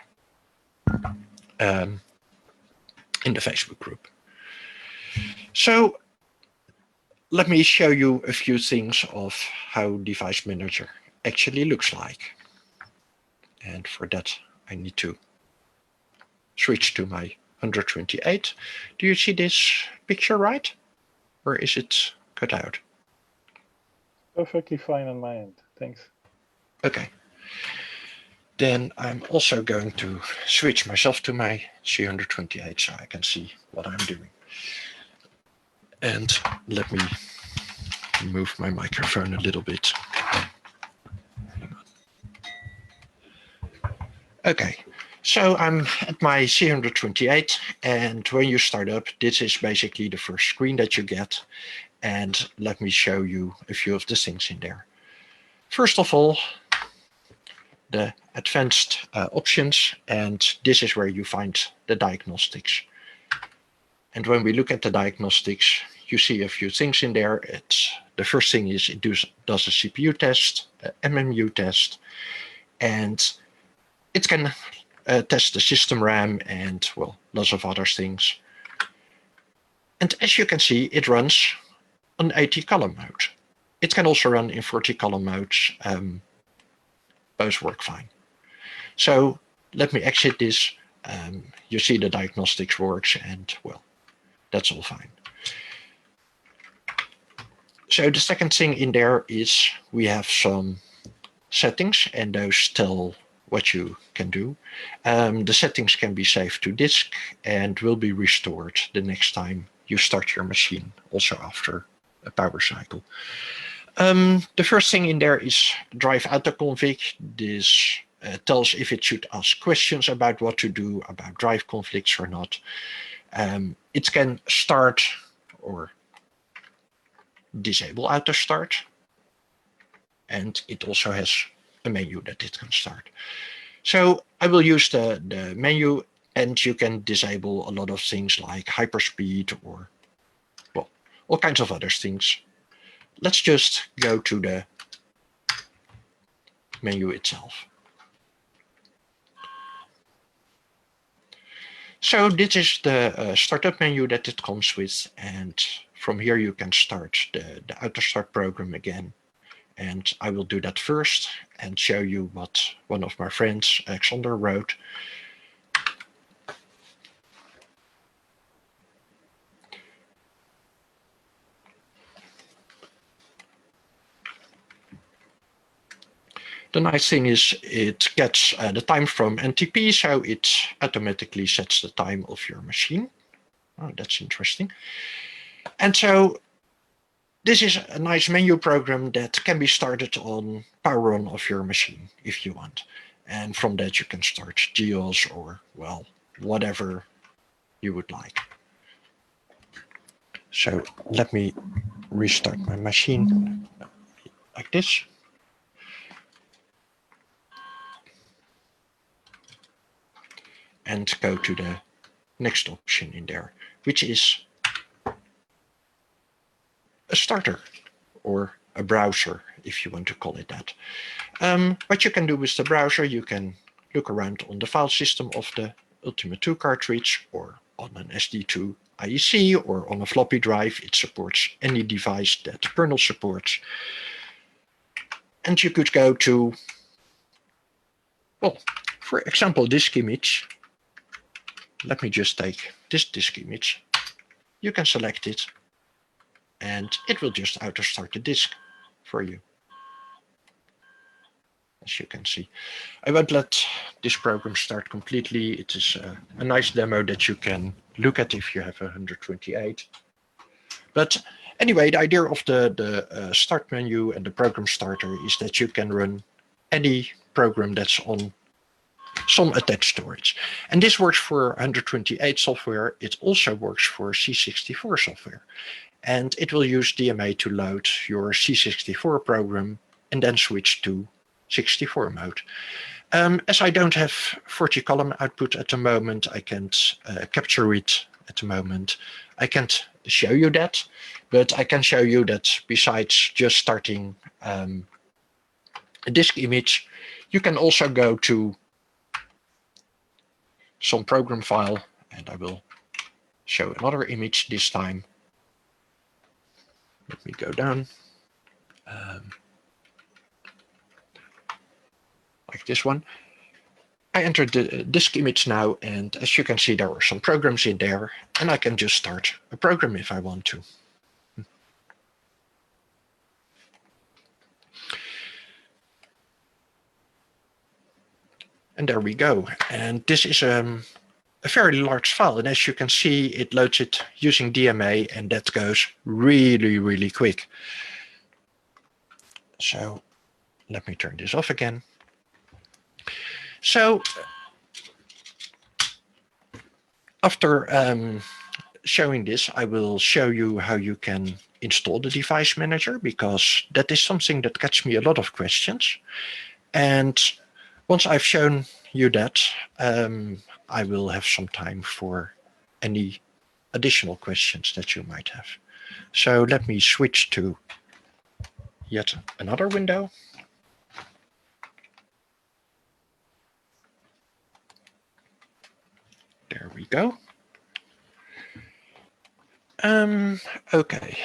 in the Facebook group. So let me show you a few things of how Device Manager actually looks like. And for that, I need to switch to my 128. Do you see this picture right? Or is it cut out? Perfectly fine on my end. Thanks. Okay. Then I'm also going to switch myself to my C128 so I can see what I'm doing. And let me move my microphone a little bit. Hang on. Okay, so I'm at my C128, and when you start up, this is basically the first screen that you get. And let me show you a few of the things in there. First of all, the advanced options, and this is where you find the diagnostics. And when we look at the diagnostics, you see a few things in there. The first thing is it does a CPU test, an MMU test, and it can test the system RAM and, well, lots of other things. And as you can see, it runs on 80 column mode. It can also run in 40 column modes. Both work fine. So let me exit this. You see the diagnostics works, and, well, that's all fine. So the second thing in there is we have some settings, and those tell what you can do. The settings can be saved to disk and will be restored the next time you start your machine, also after a power cycle. The first thing in there is drive autoconfig. This tells if it should ask questions about what to do, about drive conflicts or not. It can start or disable auto start. And it also has a menu that it can start. So I will use the menu, and you can disable a lot of things like hyperspeed or, well, all kinds of other things. Let's just go to the menu itself. So this is the startup menu that it comes with, and from here you can start the auto start program again. And I will do that first and show you what one of my friends, Alexander, wrote. The nice thing is it gets the time from NTP, so it automatically sets the time of your machine. Oh, that's interesting. And so this is a nice menu program that can be started on power on of your machine if you want. And from that you can start GEOS or, well, whatever you would like. So let me restart my machine like this. And go to the next option in there, which is a starter or a browser, if you want to call it that. What you can do with the browser, you can look around on the file system of the Ultima 2 cartridge or on an SD2 IEC or on a floppy drive. It supports any device that the kernel supports. And you could go to, well, for example, disk image. Let me just take this disk image. You can select it, and it will just auto start the disk for you. As you can see, I won't let this program start completely. It is a nice demo that you can look at if you have a 128. But anyway, the idea of the start menu and the program starter is that you can run any program that's on some attached storage. And this works for 128 software. It also works for C64 software. And it will use DMA to load your C64 program and then switch to 64 mode. As I don't have 40 column output at the moment, I can't capture it at the moment. I can't show you that, but I can show you that besides just starting a disk image, you can also go to some program file, and I will show another image this time. Let me go down. Like this one. I entered the disk image now, and as you can see, there are some programs in there, and I can just start a program if I want to. And there we go. And this is a fairly large file, and as you can see, it loads it using DMA, and that goes really, really quick. So let me turn this off again. So after showing this, I will show you how you can install the device manager, because that is something that gets me a lot of questions. And once I've shown you that, I will have some time for any additional questions that you might have. So let me switch to yet another window. There we go. Okay.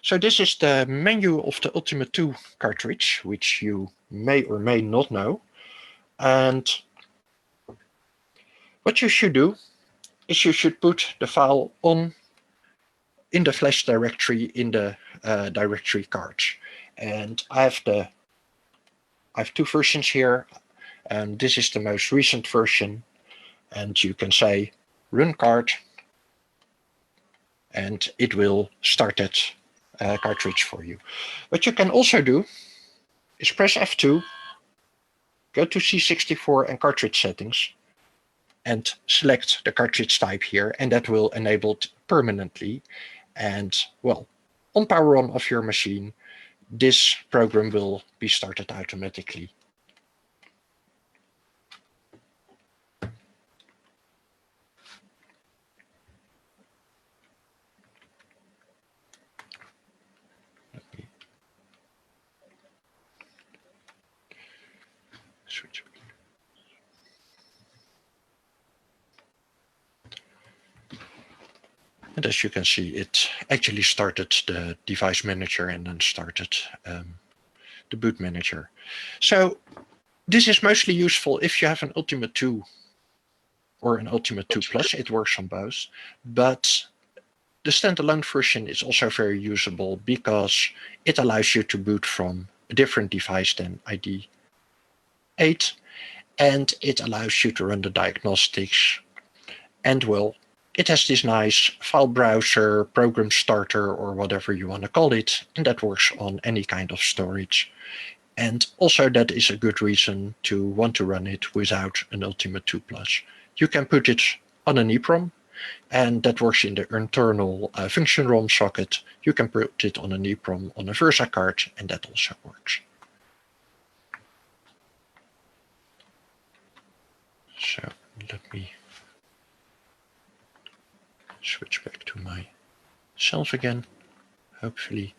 So this is the menu of the Ultima 2 cartridge, which you may or may not know. And what you should do is you should put the file in the flash directory in the directory cards. And I have two versions here, and this is the most recent version. And you can say run card, and it will start that cartridge for you. What you can also do is press F2, go to C64 and cartridge settings, and select the cartridge type here, and that will enable it permanently. And well, on power on of your machine, this program will be started automatically. Let me switch. And as you can see, it actually started the device manager and then started the boot manager. So this is mostly useful if you have an Ultima 2 or an Ultima 2 Plus. It works on both. But the standalone version is also very usable because it allows you to boot from a different device than ID 8. And it allows you to run the diagnostics. And well, it has this nice file browser, program starter, or whatever you want to call it, and that works on any kind of storage. And also that is a good reason to want to run it without an Ultima 2 Plus. You can put it on an EEPROM, and that works in the internal function ROM socket. You can put it on an EEPROM on a Versa card, and that also works. So let me switch back to myself again, hopefully.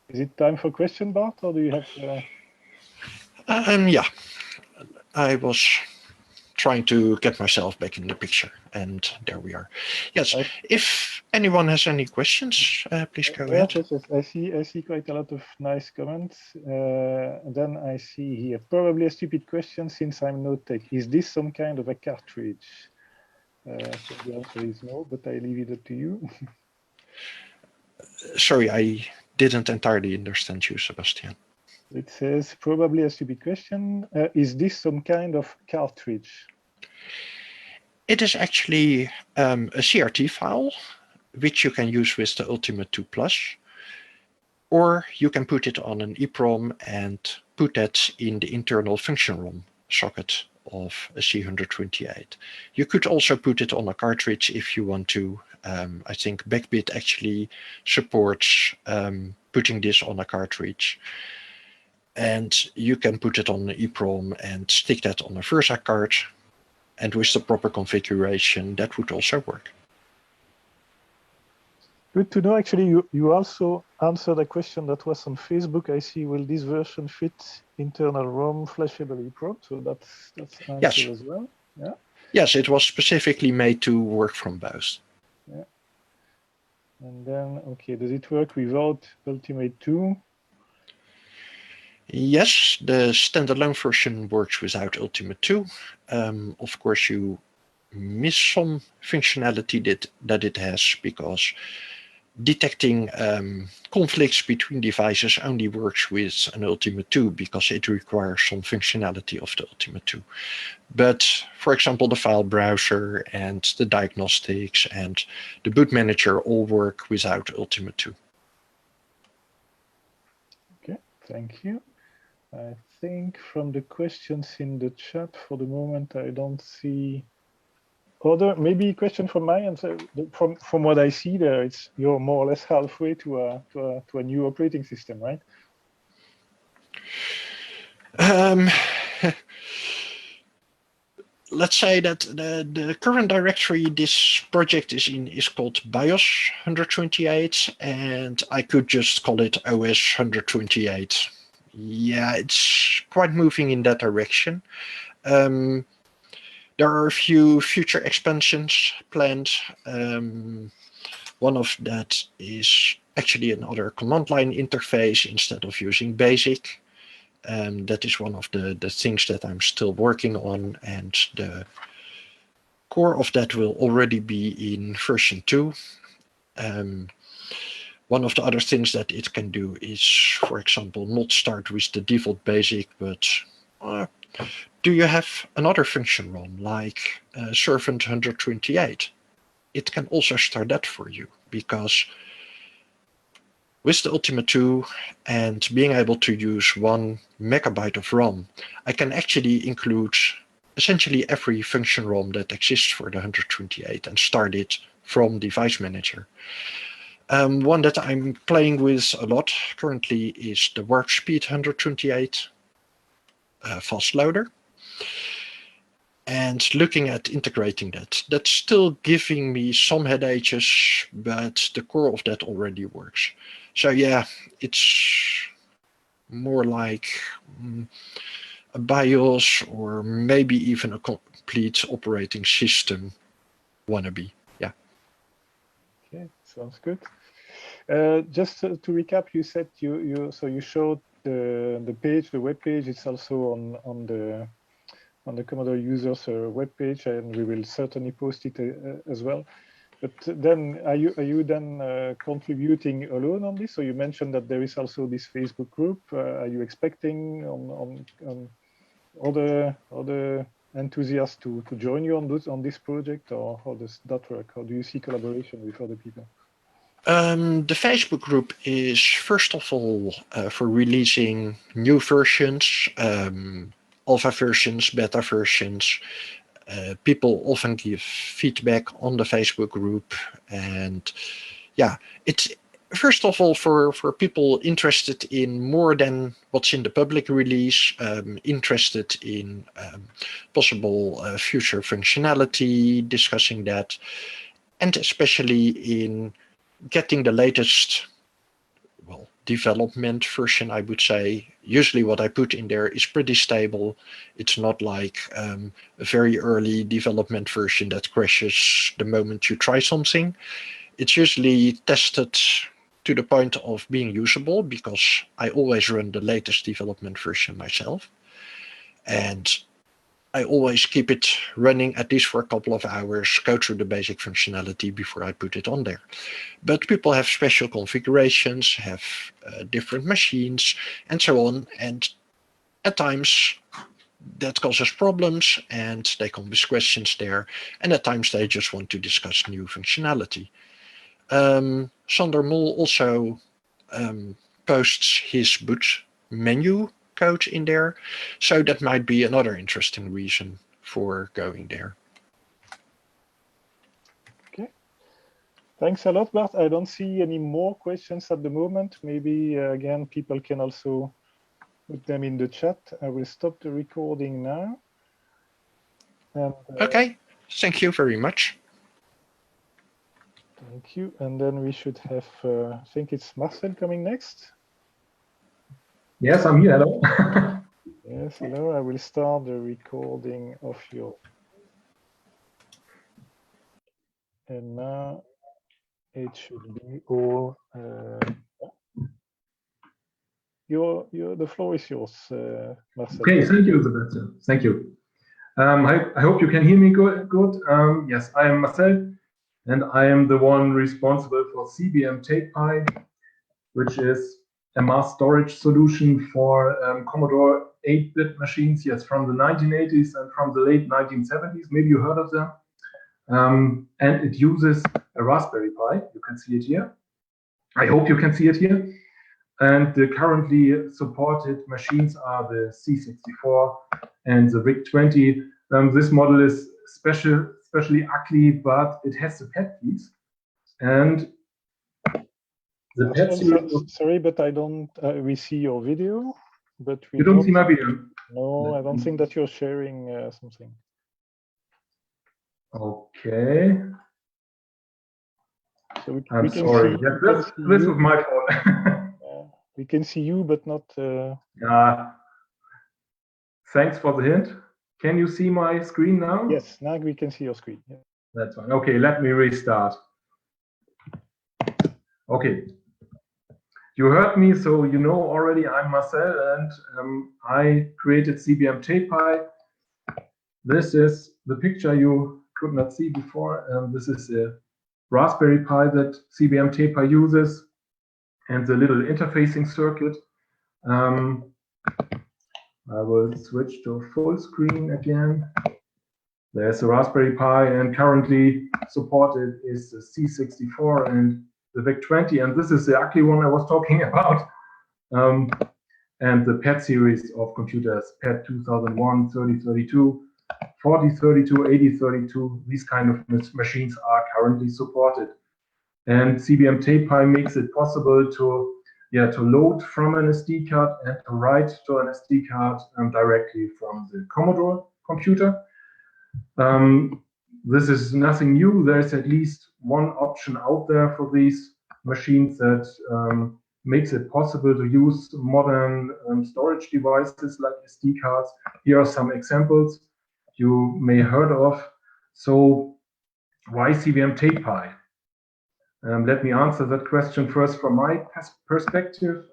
Is it time for question, Bart, or do you have? Yeah, I was trying to get myself back in the picture, and there we are. Yes, if anyone has any questions, please go ahead. Yes, I see quite a lot of nice comments. Then I see here probably a stupid question since I'm no tech. Is this some kind of a cartridge? So the answer is no, but I leave it up to you. Sorry, I didn't entirely understand you, Sebastian. It says probably a stupid question. Is this some kind of cartridge? It is actually a CRT file, which you can use with the Ultima 2 Plus, or you can put it on an EEPROM and put that in the internal function ROM socket of a C128. You could also put it on a cartridge if you want to. I think Backbit actually supports putting this on a cartridge. And you can put it on an EEPROM and stick that on a Versa card. And with the proper configuration, that would also work. Good to know. Actually, you also answered a question that was on Facebook. I see, will this version fit internal ROM flashable EEPROM? So that's answered as well. Yeah. Yes, it was specifically made to work from both. Yeah. And then, okay, does it work without Ultimate 2? Yes, the standalone version works without Ultima 2. Of course, you miss some functionality that it has, because detecting conflicts between devices only works with an Ultima 2 because it requires some functionality of the Ultima 2. But for example, the file browser and the diagnostics and the boot manager all work without Ultima 2. Okay, thank you. I think from the questions in the chat for the moment, I don't see other. Maybe a question from my end. From what I see there, you're more or less halfway to a new operating system, right? Let's say that the current directory this project is in is called BIOS 128, and I could just call it OS 128. Yeah, it's quite moving in that direction. There are a few future expansions planned. One of that is actually another command line interface instead of using BASIC. That is one of the things that I'm still working on, and the core of that will already be in version 2. One of the other things that it can do is, for example, not start with the default BASIC, but do you have another function ROM like Servant 128? It can also start that for you, because with the Ultima 2 and being able to use 1 megabyte of ROM, I can actually include essentially every function ROM that exists for the 128 and start it from Device Manager. One that I'm playing with a lot currently is the Warp Speed 128 fast loader. And looking at integrating that, that's still giving me some headaches, but the core of that already works. So yeah, it's more like a BIOS or maybe even a complete operating system wannabe. Yeah. Okay, sounds good. Just to recap, you said you showed the page, the web page. It's also on the Commodore users web page, and we will certainly post it as well. But then, are you then contributing alone on this? So you mentioned that there is also this Facebook group. Are you expecting on other enthusiasts to join you on this project, or how does that work? How do you see collaboration with other people? The Facebook group is first of all for releasing new versions, alpha versions, beta versions. People often give feedback on the Facebook group, and yeah, it's first of all for people interested in more than what's in the public release, interested in possible future functionality, discussing that, and especially in getting the latest, well, development version, I would say. Usually what I put in there is pretty stable. It's not like a very early development version that crashes the moment you try something. It's usually tested to the point of being usable, because I always run the latest development version myself. And I always keep it running at least for a couple of hours, go through the basic functionality before I put it on there. But people have special configurations, have different machines, and so on. And at times that causes problems, and they come with questions there. And at times they just want to discuss new functionality. Sander Mol also posts his boot menu code in there, so that might be another interesting reason for going there. Okay, thanks a lot, Bart. I don't see any more questions at the moment. Maybe again, people can also put them in the chat. I will stop the recording now. And, okay, thank you very much. Thank you. And then we should have, I think it's Marcel coming next. Yes, I'm here. Hello. Yes, hello. I will start the recording of your. And now it should be all. The floor is yours, Marcel. Okay, thank you, Sebastian. Thank you. I hope you can hear me good. Yes, I am Marcel, and I am the one responsible for CBM TapePi, which is a mass storage solution for Commodore 8-bit machines, yes, from the 1980s and from the late 1970s. Maybe you heard of them. And it uses a Raspberry Pi. You can see it here. I hope you can see it here. And the currently supported machines are the C64 and the RIG-20. This model is especially ugly, but it has the pet piece. And the pet sorry, but I don't. We see your video, but we you don't see my video. No, I don't think that you're sharing something. Okay. So I'm sorry. This was my fault. We can see you, but not. Thanks for the hint. Can you see my screen now? Yes, now we can see your screen. Yeah. That's fine. Okay, let me restart. Okay. You heard me, so you know already I'm Marcel, and I created CBM TapePi. This is the picture you could not see before. This is a Raspberry Pi that CBM TapePi uses, and the little interfacing circuit. I will switch to full screen again. There's a Raspberry Pi, and currently supported is the C64 and the VIC-20, and this is the ugly one I was talking about. And the PET series of computers, PET 2001, 3032, 4032, 8032, these kind of machines are currently supported. And CBM TapePi makes it possible to load from an SD card and to write to an SD card directly from the Commodore computer. This is nothing new. There's at least one option out there for these machines that makes it possible to use modern storage devices like SD cards. Here are some examples you may heard of. So why CBM TapePi? Let me answer that question first from my perspective.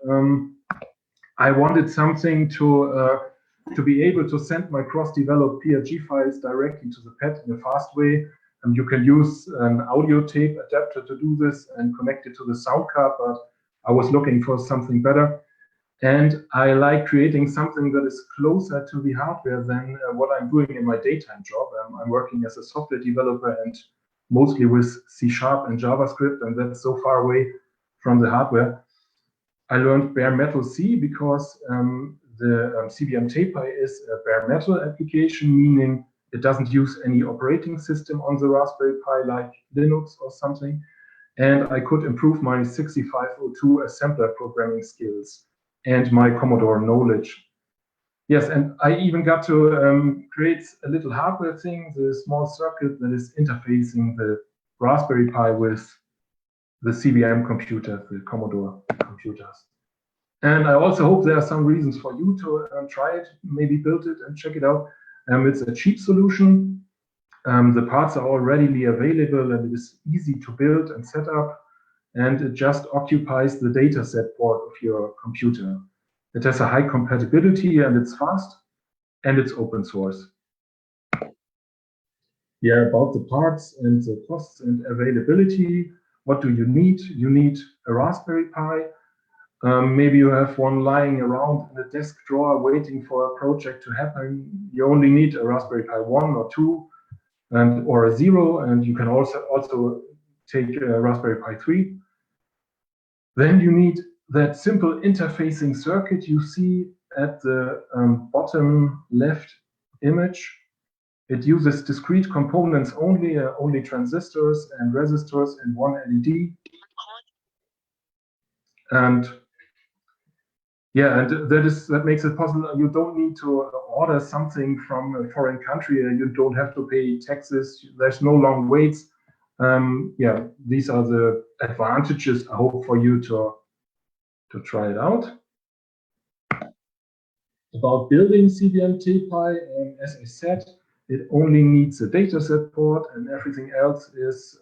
I wanted something to be able to send my cross-developed PLG files directly to the PET in a fast way. You can use an audio tape adapter to do this and connect it to the sound card, but I was looking for something better. And I like creating something that is closer to the hardware than what I'm doing in my daytime job. I'm working as a software developer and mostly with C# and JavaScript, and that's so far away from the hardware. I learned bare metal C because the CBM TapePi is a bare metal application, meaning it doesn't use any operating system on the Raspberry Pi like Linux or something. And I could improve my 6502 assembler programming skills and my Commodore knowledge. Yes, and I even got to create a little hardware thing, the small circuit that is interfacing the Raspberry Pi with the CBM computer, the Commodore computers. And I also hope there are some reasons for you to try it, maybe build it and check it out. It's a cheap solution. The parts are all readily available and it is easy to build and set up. And it just occupies the dataset port of your computer. It has a high compatibility and it's fast and it's open source. Yeah, about the parts and the costs and availability. What do you need? You need a Raspberry Pi. Maybe you have one lying around in a desk drawer waiting for a project to happen. You only need a Raspberry Pi 1 or 2 or a 0, and you can also take a Raspberry Pi 3. Then you need that simple interfacing circuit you see at the bottom left image. It uses discrete components only, only transistors and resistors and one LED. And yeah, and that makes it possible. You don't need to order something from a foreign country. You don't have to pay taxes. There's no long waits. Yeah, these are the advantages. I hope for you to try it out. About building CBM TapePi, as I said, it only needs a dataset port, and everything else is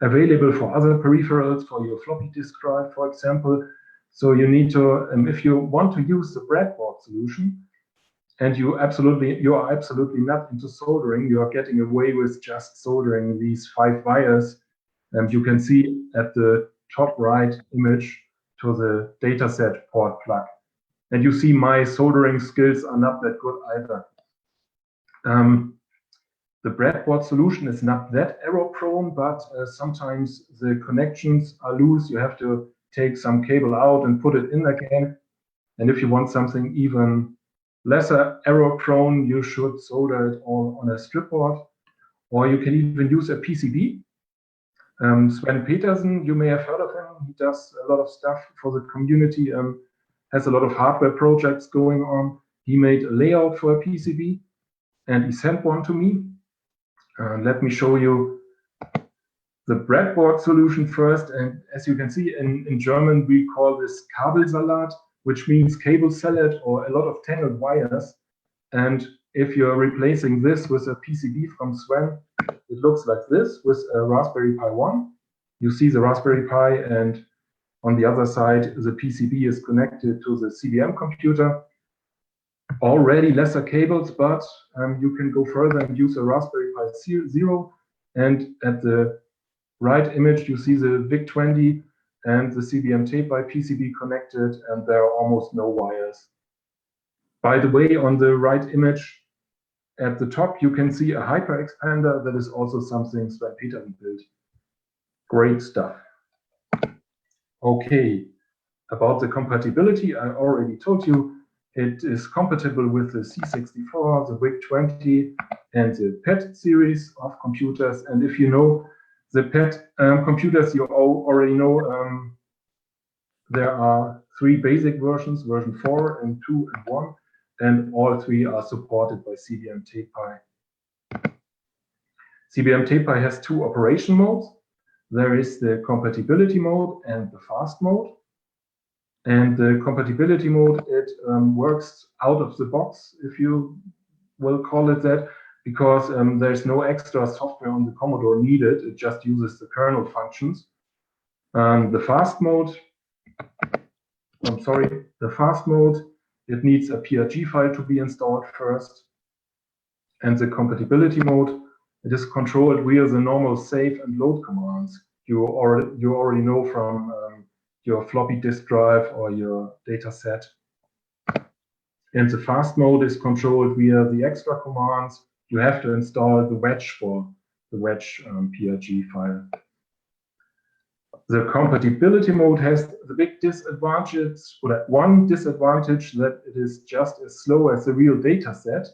available for other peripherals, for your floppy disk drive, for example. So you need to, if you want to use the breadboard solution, and you are absolutely not into soldering, you are getting away with just soldering these 5 wires, and you can see at the top right image to the dataset port plug. And you see my soldering skills are not that good either. The breadboard solution is not that error prone, but sometimes the connections are loose. You have to take some cable out and put it in again. And if you want something even lesser error prone, you should solder it all on a strip board, or you can even use a PCB. Sven Petersen, you may have heard of him. He does a lot of stuff for the community, has a lot of hardware projects going on. He made a layout for a PCB and he sent one to me. Let me show you the breadboard solution first. And as you can see, in German, we call this Kabelsalat, which means cable salad or a lot of tangled wires. And if you're replacing this with a PCB from Sven, it looks like this with a Raspberry Pi 1. You see the Raspberry Pi, and on the other side, the PCB is connected to the CBM computer. Already lesser cables, but you can go further and use a Raspberry Pi 0. And at the right image, you see the VIC-20 and the CBM tape by PCB connected, and there are almost no wires. By the way, on the right image at the top, you can see a hyper expander. That is also something Sven Petersen built. Great stuff. Okay, about the compatibility, I already told you it is compatible with the C64, the VIC-20, and the PET series of computers. And if you know the PET computers, you already know there are 3 basic versions, version 4 and 2 and 1, and all 3 are supported by CBM TapePi. CBM TapePi has 2 operation modes. There is the compatibility mode and the fast mode. And the compatibility mode, it works out of the box, if you will call it that, because there's no extra software on the Commodore needed. It just uses the kernel functions. The fast mode, it needs a PRG file to be installed first. And the compatibility mode, it is controlled via the normal save and load commands you already know from your floppy disk drive or your data set. And the fast mode is controlled via the extra commands. You have to install the wedge for the wedge PRG file. The compatibility mode has the big disadvantage, or that one disadvantage, that it is just as slow as the real data set.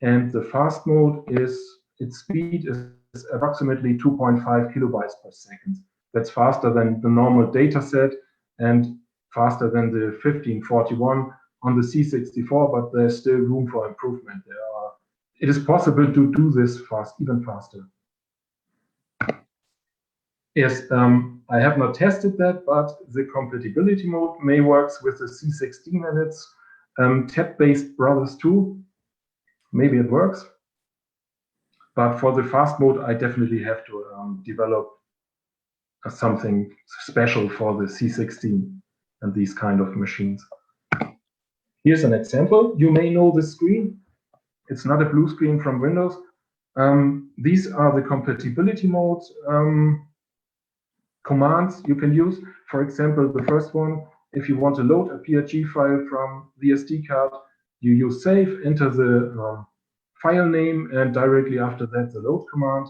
And the fast mode its speed is approximately 2.5 kilobytes per second. That's faster than the normal data set and faster than the 1541 on the C64, but there's still room for improvement. It is possible to do this even faster. Yes, I have not tested that, but the compatibility mode may work with the C16 and its TEP-based brothers too. Maybe it works. But for the fast mode, I definitely have to develop something special for the C16 and these kind of machines. Here's an example. You may know this screen. It's not a blue screen from Windows. These are the compatibility modes commands you can use. For example, the first one, if you want to load a PRG file from the SD card, you use save, enter the file name, and directly after that the load command.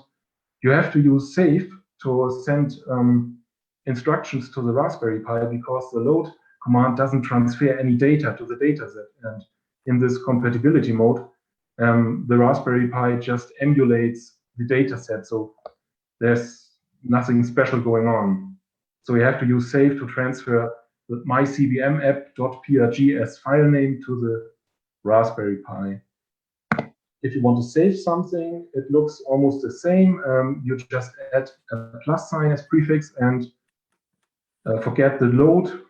You have to use save to send instructions to the Raspberry Pi, because the load command doesn't transfer any data to the dataset. And in this compatibility mode, the Raspberry Pi just emulates the dataset, so there's nothing special going on. So you have to use save to transfer the mycbmapp.prg as file name to the Raspberry Pi. If you want to save something, it looks almost the same. You just add a plus sign as prefix and forget the load.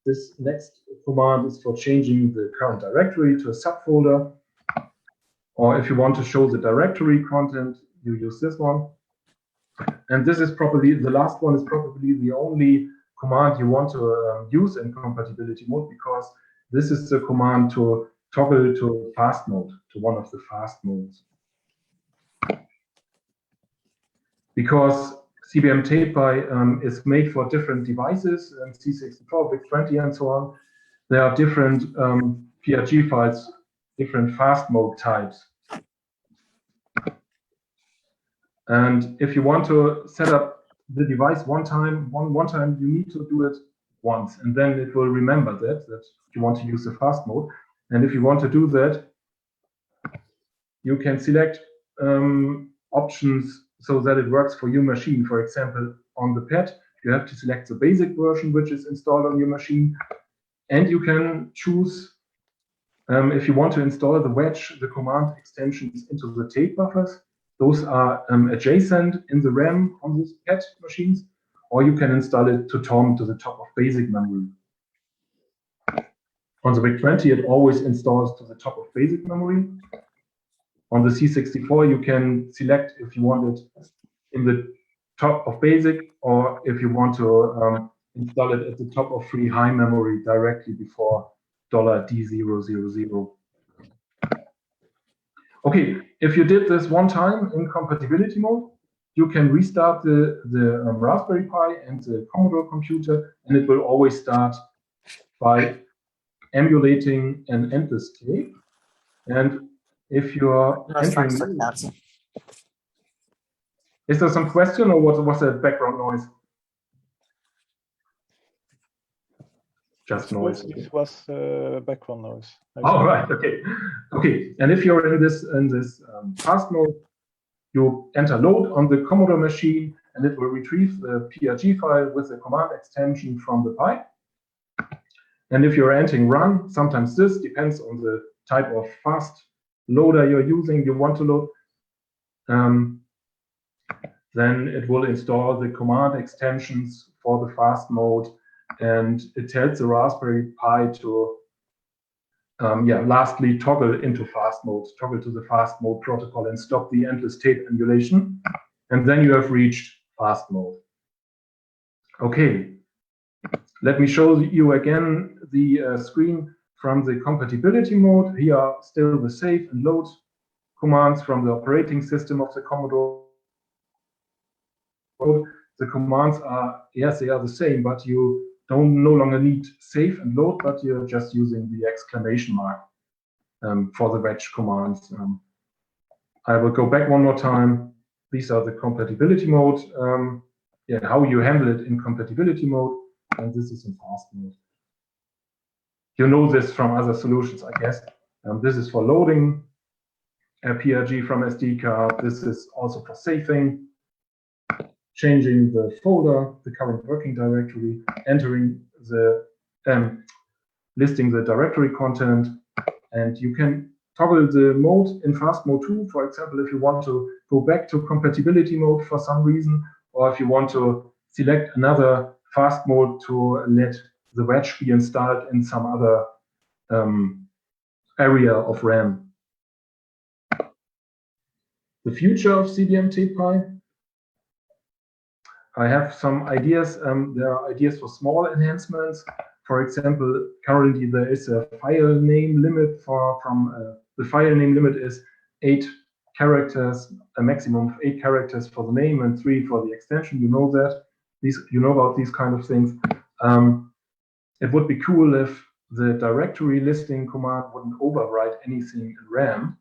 This next command is for changing the current directory to a subfolder. Or if you want to show the directory content, you use this one. And this is probably, the last one is probably the only command you want to use in compatibility mode, because this is the command to toggle to fast mode, to one of the fast modes. Because CBM TapePi is made for different devices, C64, VIC-20, and so on. There are different PRG files, different fast mode types. And if you want to set up the device one time, you need to do it once, and then it will remember that you want to use the fast mode. And if you want to do that, you can select options so that it works for your machine. For example, on the PET, you have to select the basic version, which is installed on your machine. And you can choose, if you want to install the wedge, the command extensions into the tape buffers. Those are adjacent in the RAM on these PET machines, or you can install it to Tom to the top of basic memory. On the VIC-20, it always installs to the top of basic memory. On the C64, you can select if you want it in the top of basic or if you want to install it at the top of free high memory directly before $D000. Okay, if you did this one time in compatibility mode, you can restart the Raspberry Pi and the Commodore computer, and it will always start by emulating an endless tape. And if you're entering, is there some question, or what was that background noise? Just noise. This was background noise. All right. Okay. Okay. And if you're in this fast mode, you enter load on the Commodore machine, and it will retrieve the PRG file with the command extension from the Pi. And if you're entering run, sometimes this depends on the type of fast loader you're using, you want to load, then it will install the command extensions for the fast mode, and it tells the Raspberry Pi to lastly toggle into fast mode, toggle to the fast mode protocol and stop the endless tape emulation. And then you have reached fast mode. Okay, let me show you again the screen from the compatibility mode. Here are still the save and load commands from the operating system of the Commodore. The commands are, yes, they are the same, but you don't no longer need save and load, but you're just using the exclamation mark for the wedge commands. I will go back one more time. These are the compatibility mode. How you handle it in compatibility mode, and this is in fast mode. You know this from other solutions, I guess. This is for loading a PRG from SD card. This is also for saving, changing the folder, the current working directory, entering the listing the directory content, and you can toggle the mode in fast mode too. For example, if you want to go back to compatibility mode for some reason, or if you want to select another fast mode to let the wedge be installed in some other area of RAM. The future of CBM Tape Pi. I have some ideas. There are ideas for small enhancements. For example, currently there is a file name limit the file name limit is 8 characters, a maximum of 8 characters for the name and 3 for the extension. You know that. You know about these kind of things. It would be cool if the directory listing command wouldn't overwrite anything in RAM,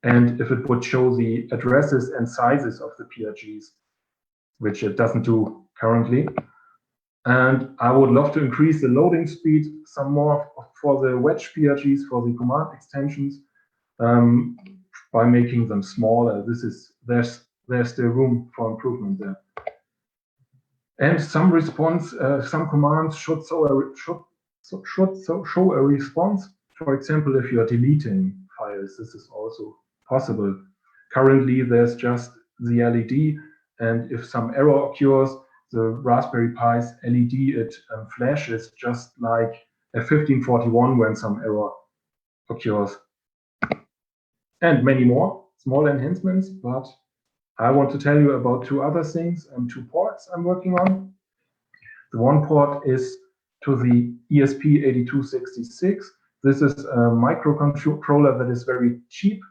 and if it would show the addresses and sizes of the PRGs, which it doesn't do currently. And I would love to increase the loading speed some more for the wedge PRGs, for the command extensions, by making them smaller. There's still room for improvement there. And some commands should show a response. For example, if you are deleting files, this is also possible. Currently, there's just the LED, and if some error occurs, the Raspberry Pi's LED, it flashes just like a 1541 when some error occurs. And many more small enhancements, but I want to tell you about 2 other things and 2 ports I'm working on. The one port is to the ESP8266. This is a microcontroller that is very cheap,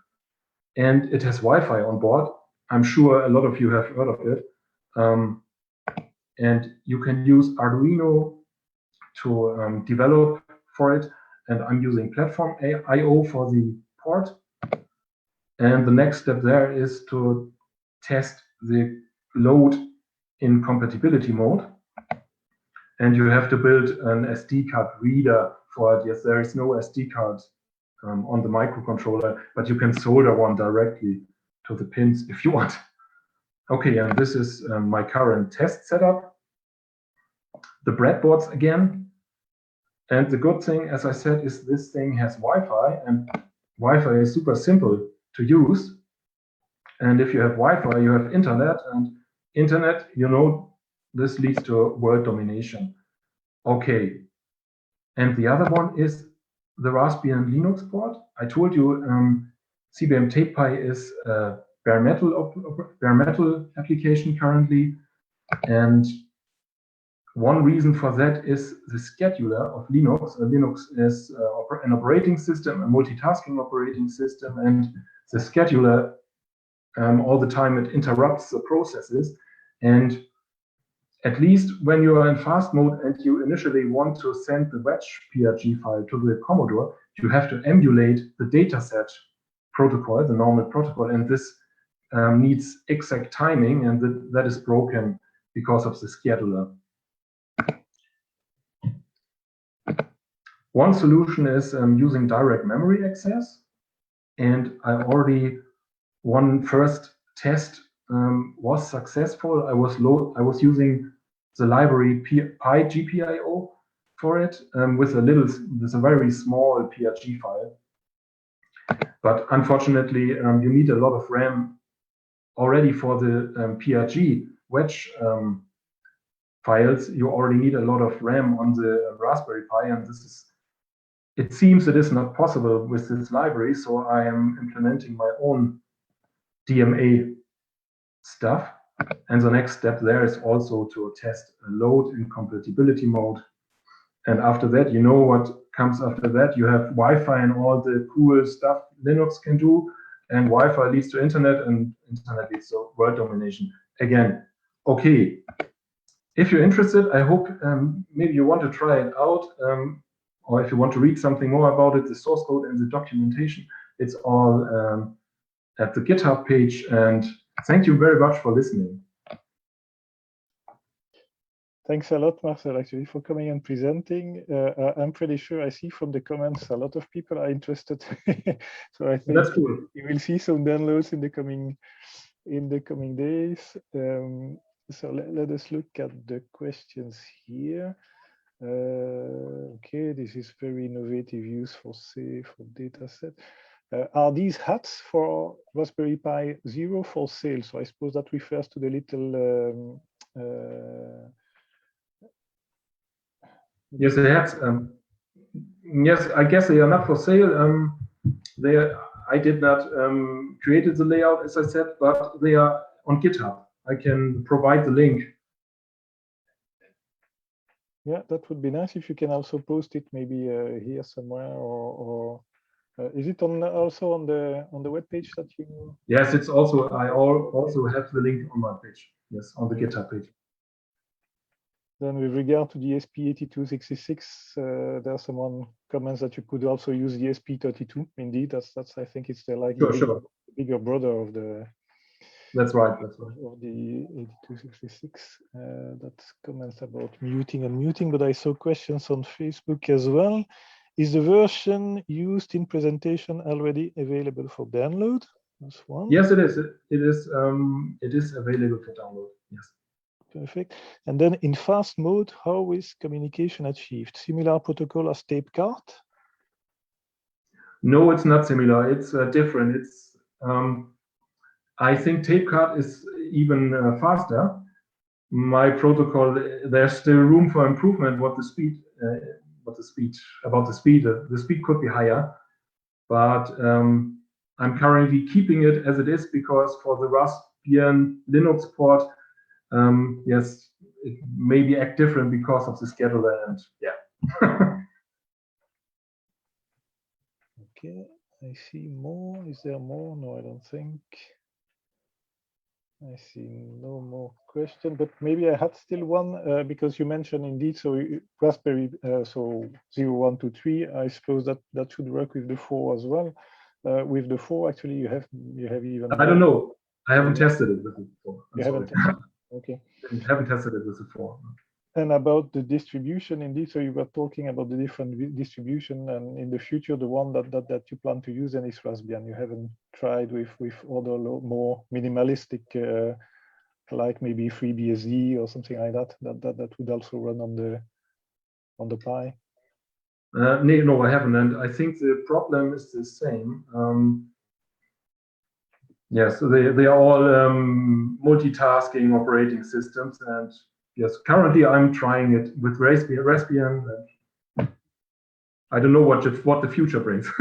and it has Wi-Fi on board. I'm sure a lot of you have heard of it. And you can use Arduino to develop for it. And I'm using Platform IO for the port. And the next step there is to test the load in compatibility mode. And you have to build an SD card reader for it. Yes, there is no SD card on the microcontroller, but you can solder one directly to the pins if you want. Okay, and this is my current test setup. The breadboards again. And the good thing, as I said, is this thing has Wi-Fi, and Wi-Fi is super simple to use. And if you have Wi-Fi, you have internet, and internet, you know, this leads to world domination. Okay, And the other one is the Raspbian Linux port. I told you CBM TapePy is a bare metal application currently, and one reason for that is the scheduler of Linux. Linux is an operating system, a multitasking operating system, and the scheduler all the time it interrupts the processes. And at least when you are in fast mode and you initially want to send the wedge PRG file to the Commodore, you have to emulate the dataset protocol, the normal protocol, and this needs exact timing, and that is broken because of the scheduler. One solution is using direct memory access, and one first test was successful. I was using the library PyGPIO for it with a very small PRG file. But unfortunately, you need a lot of RAM already for the PRG wedge files. You already need a lot of RAM on the Raspberry Pi, and it seems it is not possible with this library. So I am implementing my own DMA stuff. And the next step there is also to test a load in compatibility mode. And after that, you know what comes after that. You have Wi-Fi and all the cool stuff Linux can do. And Wi-Fi leads to internet, and internet leads to world domination. Again, okay. If you're interested, I hope maybe you want to try it out. Or if you want to read something more about it, the source code and the documentation, it's all at the GitHub page. And thank you very much for listening. Thanks a lot, Marcel, actually, for coming and presenting. I'm pretty sure I see from the comments a lot of people are interested. So I think that's cool. You will see some downloads in the coming days. So let us look at the questions here. Okay, this is very innovative use for dataset. Are these hats for Raspberry Pi Zero for sale? So I suppose that refers to the little yes, the hats. Yes, I guess they are not for sale. I did not create the layout, as I said, but they are on GitHub. I can provide the link. Yeah, that would be nice if you can also post it maybe here somewhere, or is it also on the web page that you? Yes, it's also. I also have the link on my page. Yes, on the GitHub page. Then with regard to the SP8266, there's someone comments that you could also use the SP32. Indeed, that's I think it's the bigger brother of the. That's right. That's right. Of the 8266. That's comments about muting and muting, but I saw questions on Facebook as well. Is the version used in presentation already available for download? That's one. Yes, it is. It is available for download. Yes. Perfect. And then in fast mode, how is communication achieved? Similar protocol as TapeCard? No, it's not similar. It's different. It's I think TapeCard is even faster. My protocol, there's still room for improvement. The speed could be higher, but I'm currently keeping it as it is because for the Raspbian Linux port, yes, it may act different because of the scheduler, and yeah. Okay, I see more. Is there more? No, I don't think. I see no more question, but maybe I had still one because you mentioned indeed, so Raspberry, so 0123, I suppose that should work with the 4 as well. With the 4, actually, you have even. I don't know. I haven't tested it with the 4. You haven't tested it. Okay. I haven't tested it with the 4. And about the distribution, indeed, so you were talking about the different distribution, and in the future, the one that you plan to use then is Raspbian. You haven't tried with other more minimalistic, like maybe FreeBSD or something like that would also run on the Pi. No, I haven't, and I think the problem is the same. Yes, they are all multitasking operating systems, and yes, currently I'm trying it with Raspbian. I don't know what the future brings.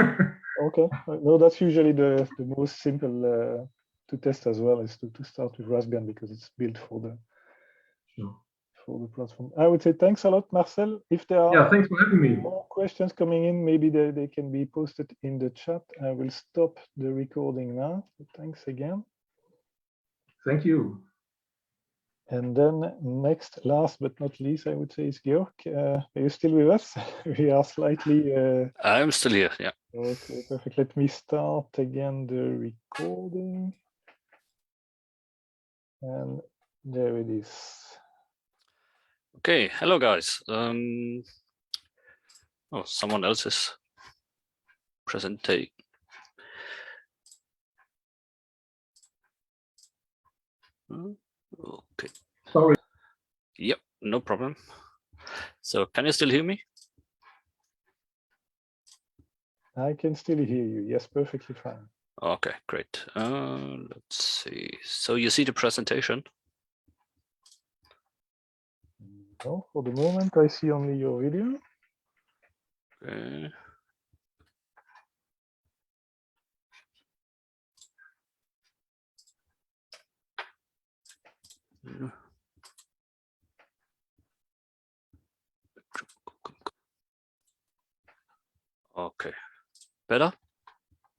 Okay, no, that's usually the most simple to test as well, is to start with Raspbian, because it's built for the platform. I would say thanks a lot, Marcel. If there are thanks for having me. more questions coming in, maybe they can be posted in the chat. I will stop the recording now. Thanks again. Thank you. And then next, last but not least, I would say, is Georg. Are you still with us? We are slightly... I'm still here, yeah. Okay, perfect. Let me start again the recording. And there it is. Okay, hello guys. Oh, someone else's presentation. Okay. Sorry. Yep, no problem. So can you still hear me? I can still hear you. Yes, perfectly fine. Okay, great. Let's see. So you see the presentation? No, for the moment, I see only your video. Okay. Okay. Better?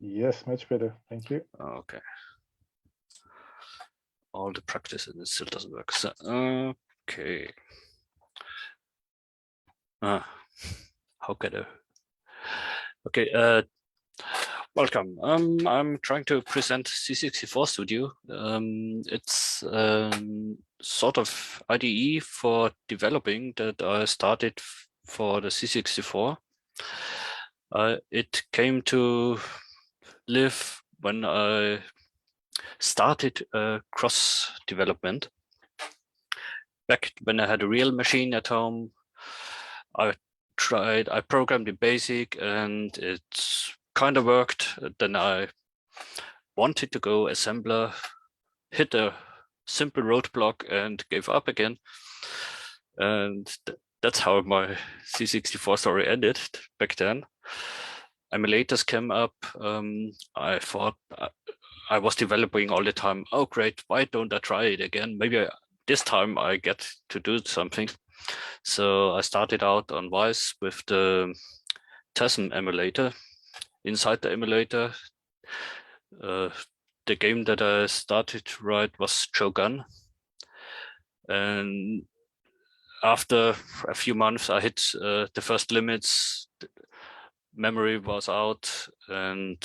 Yes, much better. Thank you. Okay. All the practice and it still doesn't work. So, okay. How can I? Okay. Welcome. I'm trying to present C64 Studio. It's sort of IDE for developing that I started for the C64. It came to live when I started cross development. Back when I had a real machine at home, I programmed in BASIC and it kind of worked. Then I wanted to go assembler, hit a simple roadblock and gave up again. And that's how my C64 story ended back then. Emulators came up. I thought I was developing all the time. Oh, great. Why don't I try it again? Maybe this time I get to do something. So I started out on Vice with the Timm emulator. Inside the emulator, the game that I started to write was Shogun. And after a few months, I hit the first limits. Memory was out, and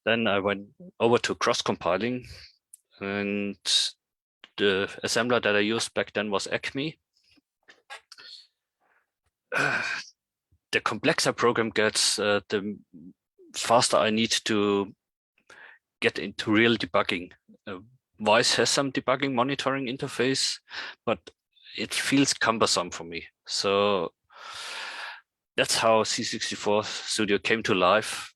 then I went over to cross-compiling, and the assembler that I used back then was Acme. The complexer a program gets, the faster I need to get into real debugging. Vice has some debugging monitoring interface, but it feels cumbersome for me. So that's how C64 Studio came to life.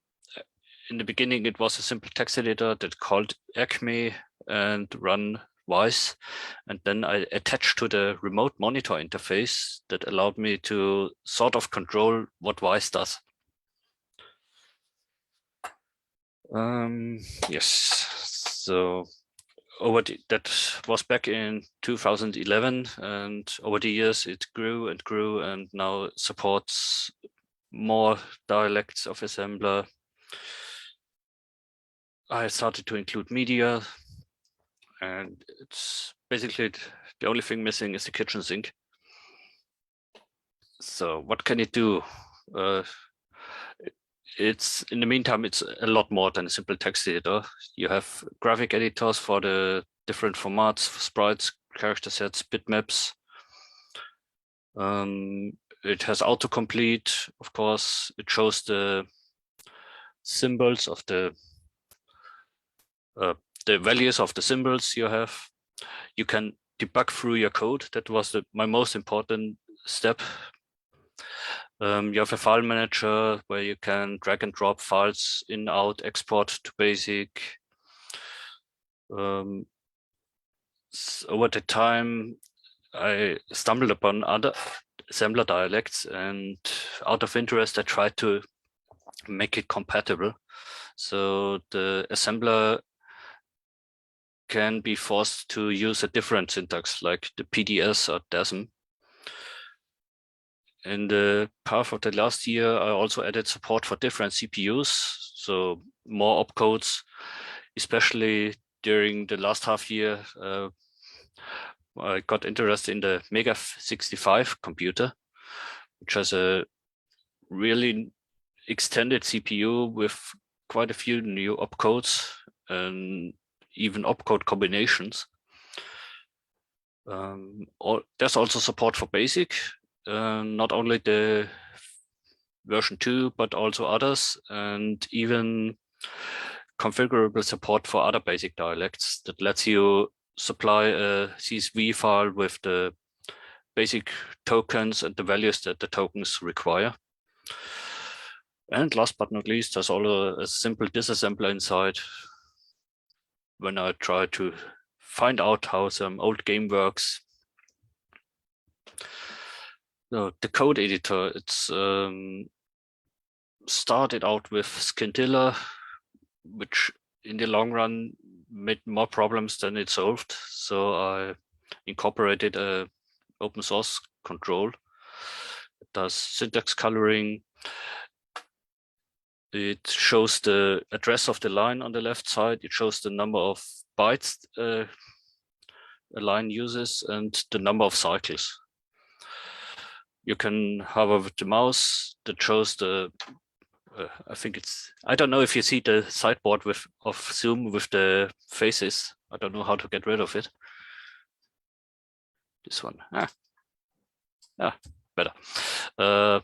In the beginning, it was a simple text editor that called Acme and run Vice. And then I attached to the remote monitor interface that allowed me to sort of control what Vice does. Yes, so that was back in 2011, and over the years it grew and grew, and now supports more dialects of assembler. I started to include media, and it's basically the only thing missing is the kitchen sink. So what can it do? It's in the meantime, it's a lot more than a simple text editor. You have graphic editors for the different formats, sprites, character sets, bitmaps. It has autocomplete, of course. It shows the symbols of the values of the symbols you have. You can debug through your code. That was my most important step. You have a file manager where you can drag and drop files in, out, export to BASIC. Over the time, I stumbled upon assembler dialects, and out of interest I tried to make it compatible. So the assembler can be forced to use a different syntax like the PDS or DASM. In the path of the last year, I also added support for different CPUs, so more opcodes, especially during the last half year. I got interested in the Mega 65 computer, which has a really extended CPU with quite a few new opcodes and even opcode combinations. There's also support for BASIC, not only the version 2, but also others, and even configurable support for other BASIC dialects that lets you supply a CSV file with the basic tokens and the values that the tokens require. And last but not least, there's also a simple disassembler inside when I try to find out how some old game works. So the code editor, it's started out with Scintilla, which in the long run made more problems than it solved. So I incorporated a open source control. It does syntax coloring. It shows the address of the line on the left side. It shows the number of bytes a line uses and the number of cycles. You can hover with the mouse that shows the, I think it's, I don't know if you see the sideboard of Zoom with the faces. I don't know how to get rid of it. This one, better.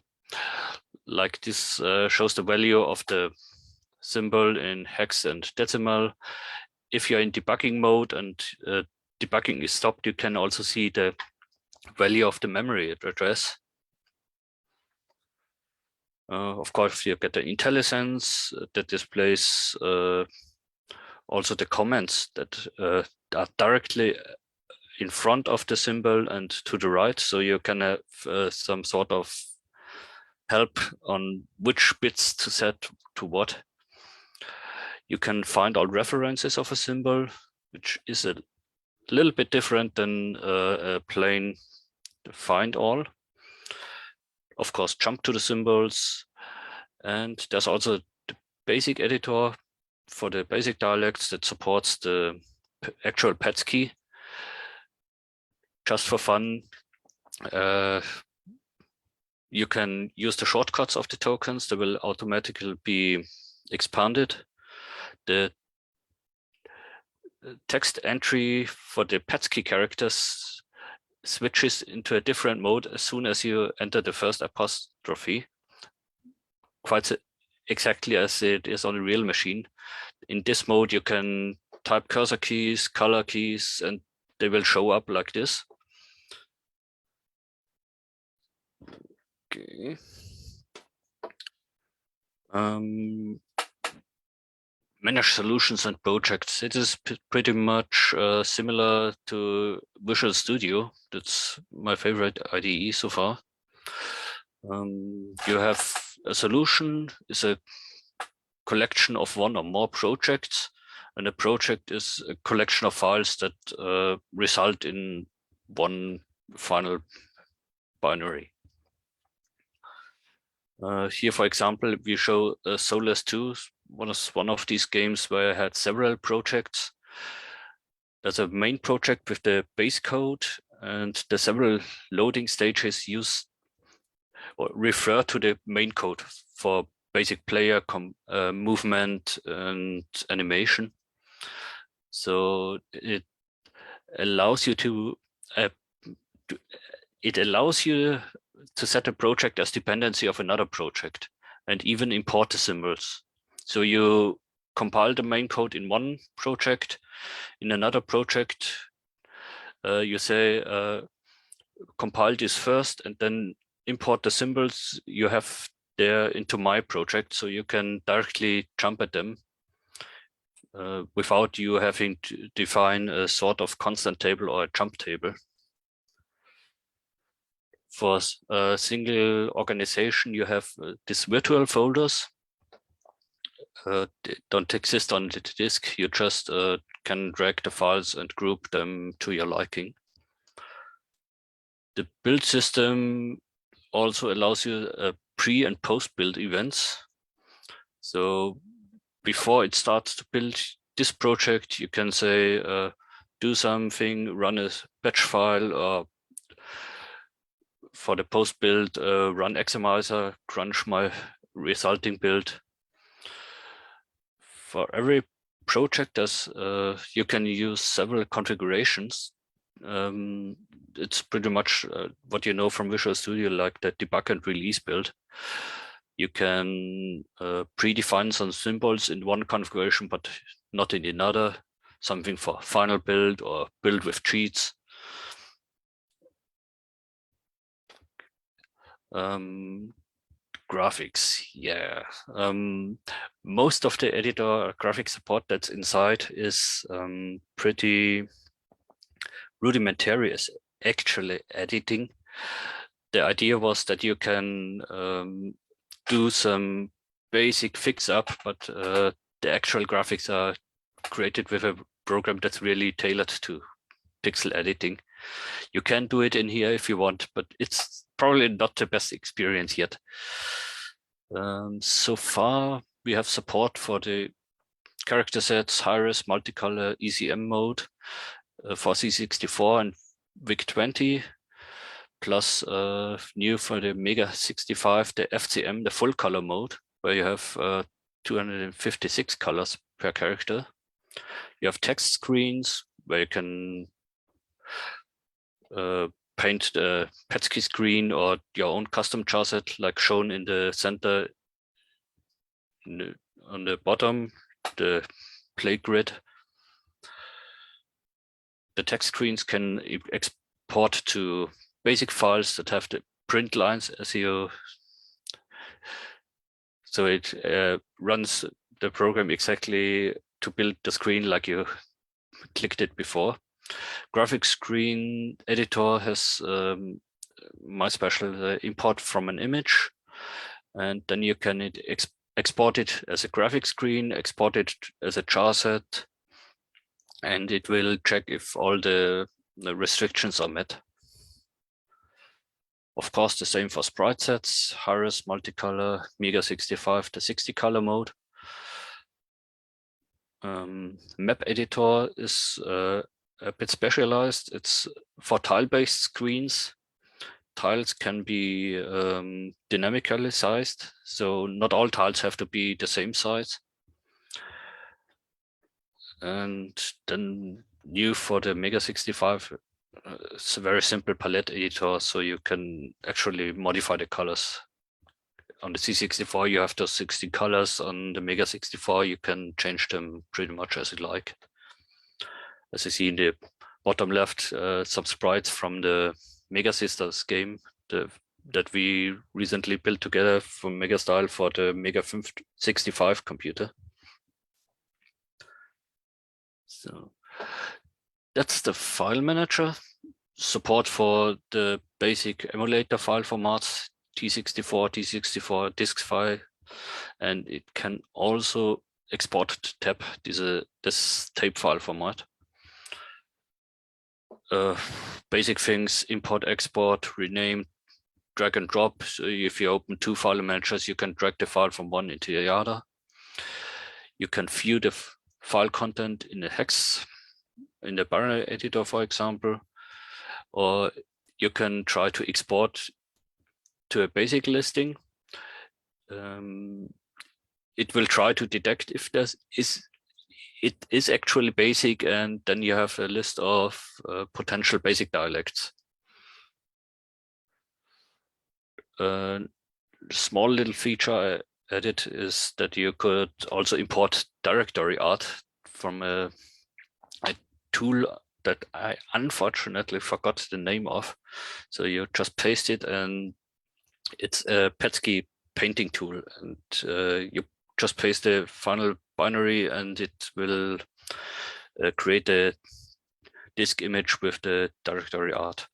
Like this shows the value of the symbol in hex and decimal. If you're in debugging mode and debugging is stopped, you can also see the value of the memory address. Of course, you get the IntelliSense that displays also the comments that are directly in front of the symbol and to the right. So you can have some sort of help on which bits to set to what. You can find all references of a symbol, which is a little bit different than a plain find all. Of course, jump to the symbols. And there's also the basic editor for the basic dialects that supports the actual PETS key. Just for fun, you can use the shortcuts of the tokens. They will automatically be expanded. The text entry for the PETS key characters switches into a different mode as soon as you enter the first apostrophe, quite exactly as it is on a real machine. In this mode, you can type cursor keys, color keys, and they will show up like this. Okay. Manage solutions and projects. It is pretty much similar to Visual Studio. That's my favorite IDE so far. You have a solution is a collection of one or more projects, and a project is a collection of files that result in one final binary. Here, for example, we show Soulless 2, one of these games where I had several projects. There's a main project with the base code, and the several loading stages use or refer to the main code for basic player movement and animation. So it allows you to set a project as dependency of another project and even import the symbols. So you compile the main code in one project. In another project, you say compile this first and then import the symbols you have there into my project, so you can directly jump at them without you having to define a sort of constant table or a jump table. For a single organization, you have these virtual folders. They don't exist on the disk. You just can drag the files and group them to your liking. The build system also allows you pre and post build events. So before it starts to build this project, you can say, do something, run a batch file, or for the post build, run Xamizer, crunch my resulting build. For every project, you can use several configurations. It's pretty much what you know from Visual Studio, like the debug and release build. You can predefine some symbols in one configuration, but not in another. Something for final build or build with cheats. Graphics, yeah. Most of the editor graphic support that's inside is pretty rudimentary as actually editing. The idea was that you can do some basic fix up, but the actual graphics are created with a program that's really tailored to pixel editing. You can do it in here if you want, but it's probably not the best experience yet. So far, we have support for the character sets, high-res, multicolor, ECM mode for C64 and VIC-20, plus new for the Mega 65, the FCM, the full color mode, where you have 256 colors per character. You have text screens where you can paint the Petsky screen or your own custom chassis, like shown in the center on the bottom, the play grid. The text screens can export to basic files that have the print lines as you. So it runs the program exactly to build the screen like you clicked it before. Graphic screen editor has my special import from an image, and then you can export it as a graphic screen, export it as a jar set, and it will check if all the restrictions are met. Of course, the same for sprite sets, high-res, multicolor, Mega 65, the 60 color mode. Map editor is a bit specialized. It's for tile-based screens. Tiles can be dynamically sized, so not all tiles have to be the same size. And then new for the Mega 65, it's a very simple palette editor, so you can actually modify the colors. On the C64, you have those 60 colors. On the Mega 64, you can change them pretty much as you like. As you see in the bottom left, some sprites from the Mega Sisters game that we recently built together from Mega Style for the Mega 65 computer. So that's the file manager. Support for the basic emulator file formats, T64, disk file, and it can also export to TAP, this tape file format. Basic things, import, export, rename, drag and drop. So if you open two file managers, you can drag the file from one into the other. You can view the file content in a hex, in the binary editor, for example, or you can try to export to a basic listing. It will try to detect if it is actually basic, and then you have a list of potential basic dialects. Small little feature I added is that you could also import directory art from a tool that I unfortunately forgot the name of. So you just paste it, and it's a Petsky painting tool, and you just paste the final binary, and it will create a disk image with the directory art.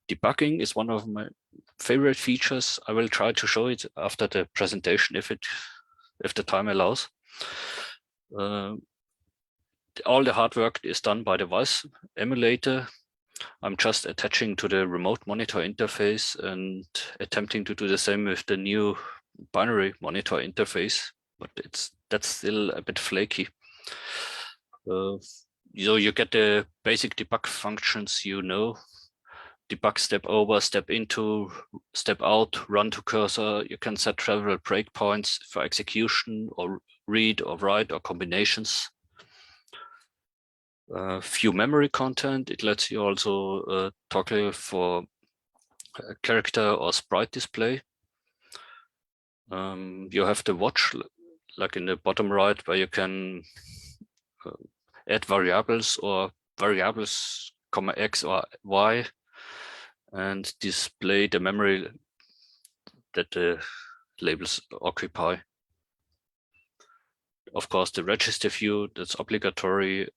Debugging is one of my favorite features. I will try to show it after the presentation if the time allows. All the hard work is done by the voice emulator. I'm just attaching to the remote monitor interface and attempting to do the same with the new binary monitor interface, but that's still a bit flaky. So you get the basic debug functions, debug step over, step into, step out, run to cursor. You can set several breakpoints for execution or read or write or combinations. Few memory content. It lets you also toggle for character or sprite display. You have the watch, like in the bottom right, where you can add variables or variables, X or Y, and display the memory that the labels occupy. Of course, the register view, that's obligatory.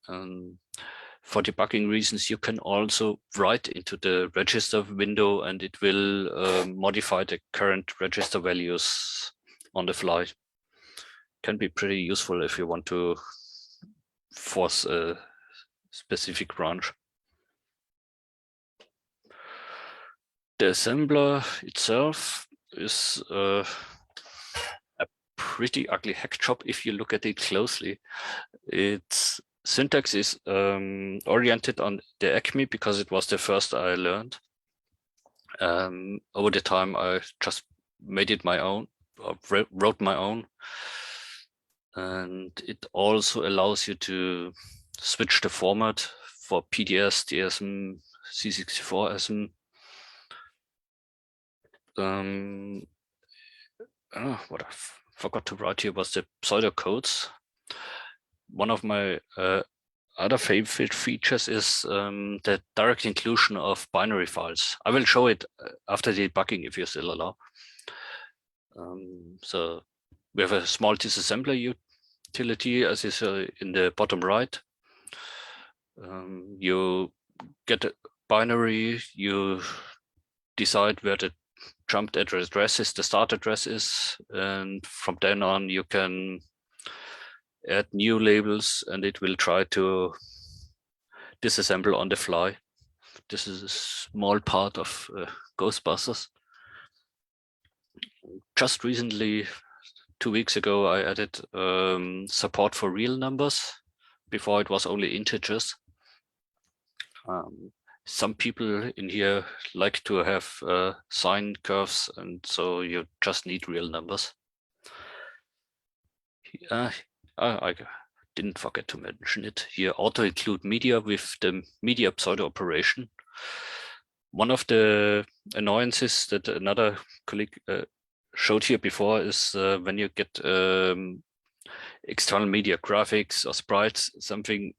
For debugging reasons, you can also write into the register window and it will modify the current register values on the fly. Can be pretty useful if you want to force a specific branch. The assembler itself is a pretty ugly hack job if you look at it closely. Its syntax is oriented on the Acme because it was the first I learned. Over the time, I just made it my own, or wrote my own. And it also allows you to switch the format for PDS, DSM, C64SM. What I forgot to write here was the pseudocodes. One of my other favorite features is the direct inclusion of binary files. I will show it after debugging if you still allow. So we have a small disassembler utility, as is in the bottom right. You get a binary, you decide where the jumped address is, the start address is, and from then on you can add new labels and it will try to disassemble on the fly. This is a small part of Ghostbusters. Just recently, 2 weeks ago, I added support for real numbers. Before it was only integers. Some people in here like to have sine curves, and so you just need real numbers. I didn't forget to mention it here. Auto include media with the media pseudo operation. One of the annoyances that another colleague showed here before is when you get external media graphics or sprites, something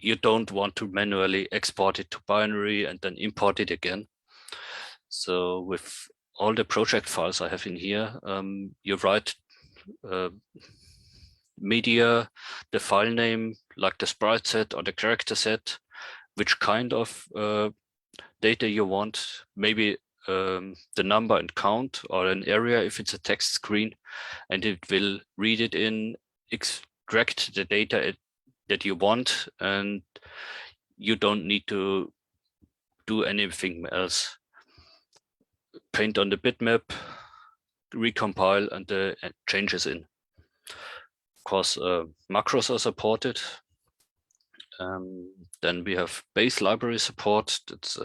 you don't want to manually export it to binary and then import it again. So with all the project files I have in here, you write media, the file name, like the sprite set or the character set, which kind of data you want, maybe the number and count, or an area if it's a text screen, and it will read it in, extract the data that you want, and you don't need to do anything else. Paint on the bitmap, recompile, and the changes in. Of course, macros are supported. Then we have base library support. That's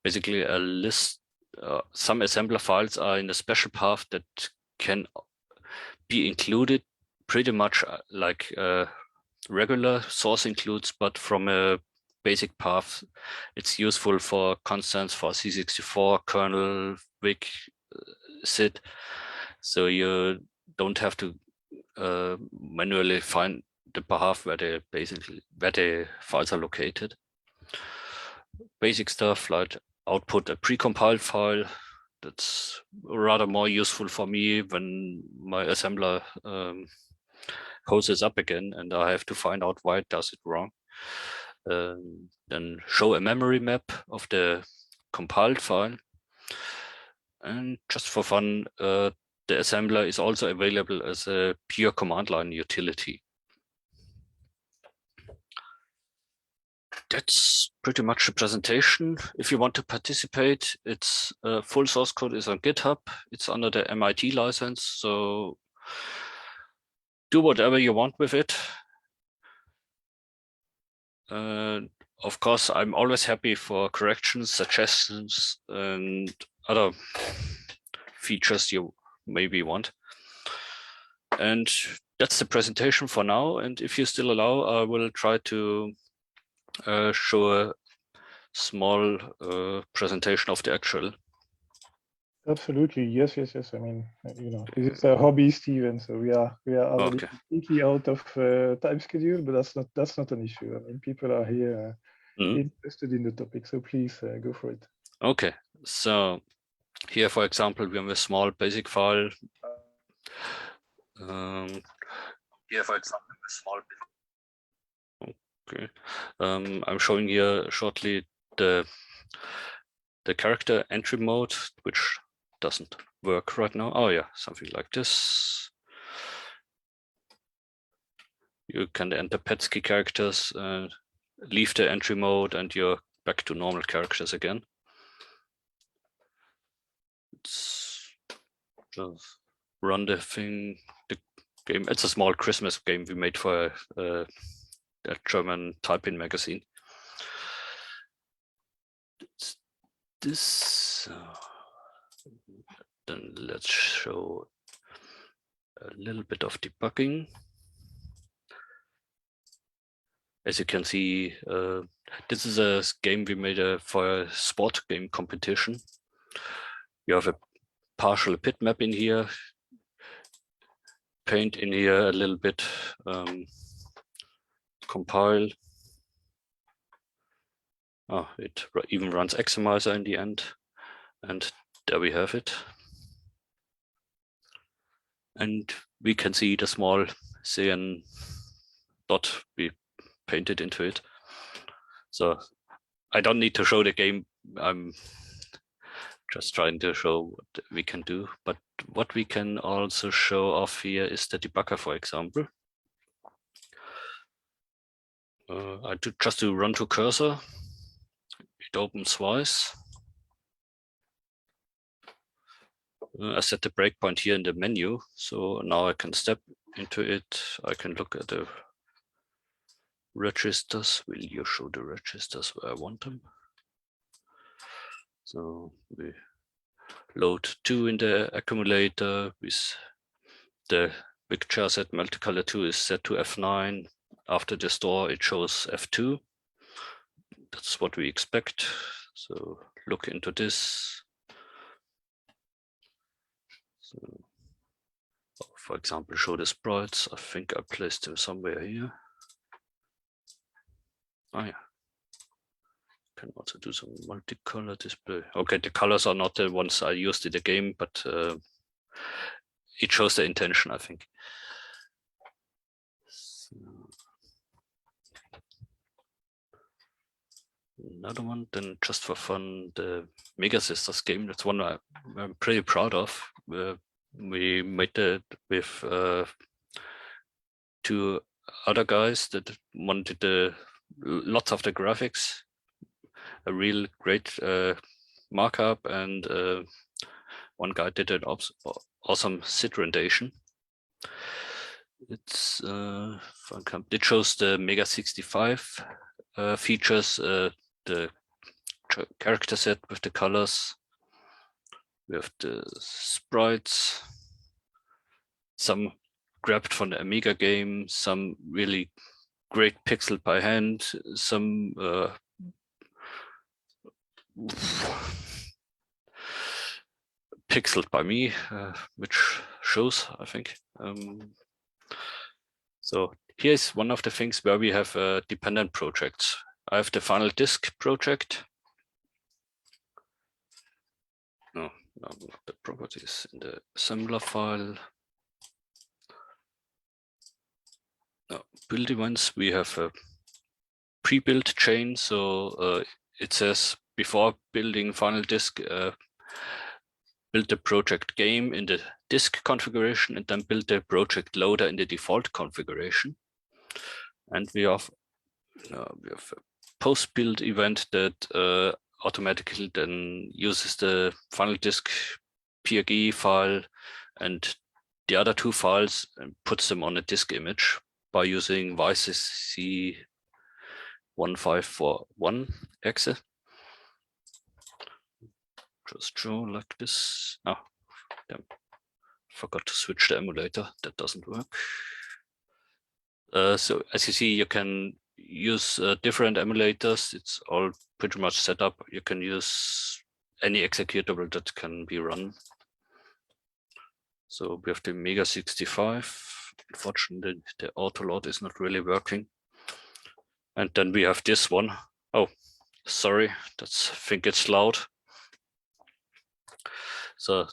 basically a list. Some assembler files are in a special path that can be included pretty much like regular source includes, but from a basic path. It's useful for constants for C64, kernel, VIC, SID. So you don't have to manually find the path where the files are located. Basic stuff like output a precompiled file. That's rather more useful for me when my assembler hoses up again and I have to find out why it does it wrong. then show a memory map of the compiled file. And just for fun, the assembler is also available as a pure command line utility. That's pretty much the presentation. If you want to participate, it's full source code is on GitHub. It's under the MIT license, so do whatever you want with it. Of course, I'm always happy for corrections, suggestions, and other features you maybe want. And that's the presentation for now. And if you still allow, I will try to show a small presentation of the actual. Absolutely, yes. I mean, this is a hobby, Steven. So we are already completely out of time schedule, but that's not an issue. I mean, people are here interested in the topic, so please go for it. Okay, so here, for example, we have a small basic file. Here, for example, a small. Okay, I'm showing here shortly the character entry mode, which doesn't work right now. Oh yeah, something like this. You can enter PETSCII characters, leave the entry mode, and you're back to normal characters again. Let's just run the thing, the game. It's a small Christmas game we made for a German typing magazine. It's this. Then let's show a little bit of debugging. As you can see, this is a game we made for a sport game competition. You have a partial pit map in here, paint in here a little bit, compile. Oh, it even runs Examizer in the end, and there we have it. And we can see the small cyan dot we painted into it. So I don't need to show the game. I'm just trying to show what we can do. But what we can also show off here is the debugger, for example. I just do run to cursor. It opens twice. I set the breakpoint here in the menu, so now I can step into it. I can look at the registers. Will you show the registers where I want them? So we load 2 in the accumulator with the picture set multicolor 2 is set to F9. After the store, it shows F2. That's what we expect. So look into this. So, for example, show the sprites. I think I placed them somewhere here. Oh yeah. Can also do some multicolor display. Okay, the colors are not the ones I used in the game, but it shows the intention, I think. So, another one, then just for fun, the Mega Sisters game. That's one I'm pretty proud of. We made it with 2 other guys that wanted lots of the graphics, a real great markup, and one guy did an awesome SID rendition. It's it shows the Mega 65 features, the character set with the colors. We have the sprites, some grabbed from the Amiga game, some really great pixeled by hand, some pixeled by me, which shows, I think. So here's one of the things where we have dependent projects. I have the final disk project. No, not the properties in the assembler file. No, build events, we have a pre-built chain. So it says before building final disk, build the project game in the disk configuration and then build the project loader in the default configuration. And we have a post-build event that automatically then uses the final disk PRG file and the other two files and puts them on a disk image by using YCC 1541 exe. Just draw like this. Oh, damn. Forgot to switch the emulator. That doesn't work. So as you see, you can use different emulators. It's all pretty much set up. You can use any executable that can be run. So we have the Mega 65. Unfortunately, the autoload is not really working. And then we have this one. Oh, sorry, I think it's loud. So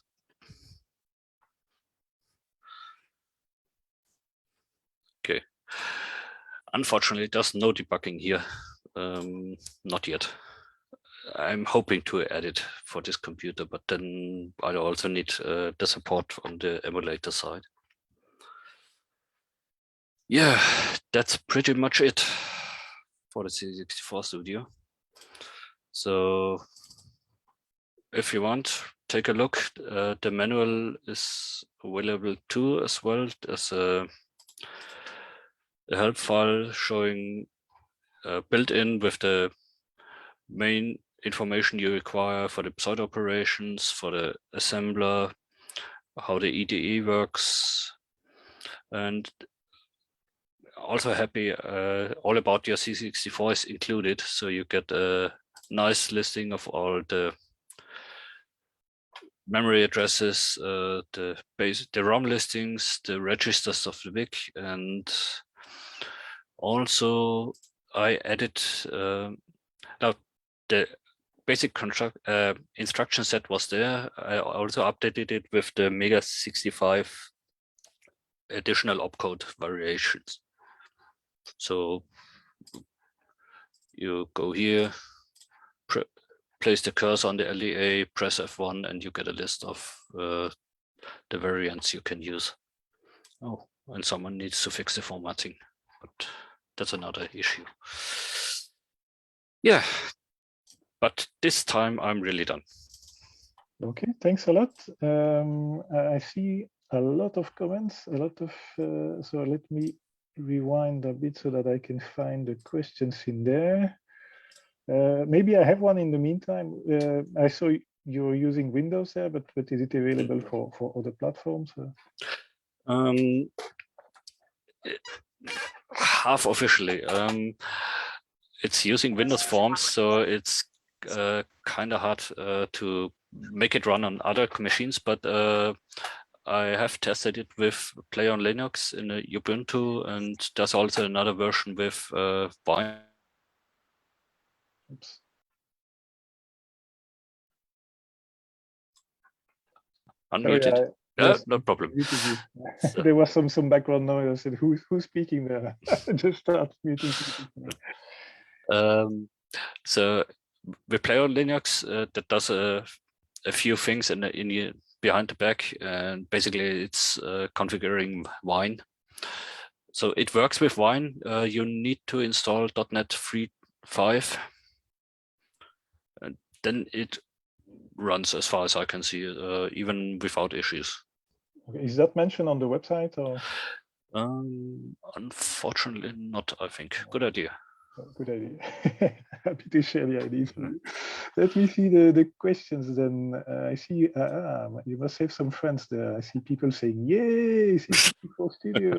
okay. Unfortunately, there's no debugging here. Not yet. I'm hoping to add it for this computer, but then I also need the support on the emulator side. Yeah, that's pretty much it for the C64 Studio. So if you want, take a look. The manual is available too, as well as a help file showing built-in with the main information you require for the pseudo operations, for the assembler, how the EDE works, and also happy all about your C64 is included, so you get a nice listing of all the memory addresses, the ROM listings, the registers of the VIC, and also I added now the basic instruction set was there. I also updated it with the Mega 65 additional opcode variations. So you go here, place the cursor on the LEA, press F1, and you get a list of the variants you can use. Oh, and someone needs to fix the formatting, but that's another issue. Yeah, but this time I'm really done. Okay, thanks a lot. I see a lot of comments, a lot of, so let me rewind a bit so that I can find the questions in there. Maybe I have one in the meantime. I saw you're using Windows there, but is it available for other platforms? Half officially. It's using Windows Forms, so it's kind of hard to make it run on other machines, but I have tested it with Play on Linux in Ubuntu, and there's also another version with Wine. Oops. Unmuted. Yes, no problem. There was some background noise. I said, who's speaking there? Just start muting. So we Play on Linux that does a few things behind the back, and basically it's configuring Wine. So it works with Wine. You need to install .NET 3.5, and then it runs as far as I can see, even without issues. Okay. Is that mentioned on the website or? Unfortunately not, I think. Good idea. Good idea. Happy to share the ideas with you. Let me see the questions then. I see, you must have some friends there. I see people saying, yay, C64 Studio.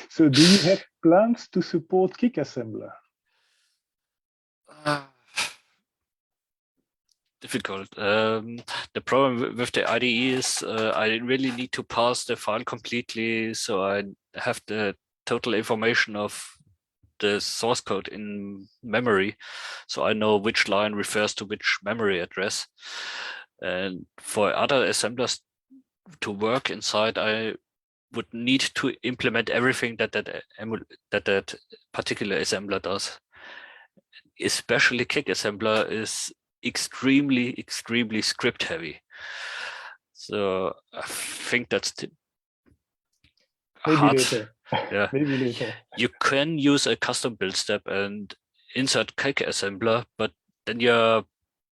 So do you have plans to support Kick Assembler? Difficult. The problem with the IDE is I really need to parse the file completely, so I have the total information of the source code in memory, so I know which line refers to which memory address. And for other assemblers to work inside, I would need to implement everything that particular assembler does. Especially Kick assembler is extremely script heavy. So I think that's Maybe hard. later. Yeah. Maybe later. You can use a custom build step and insert Kick assembler, but then you're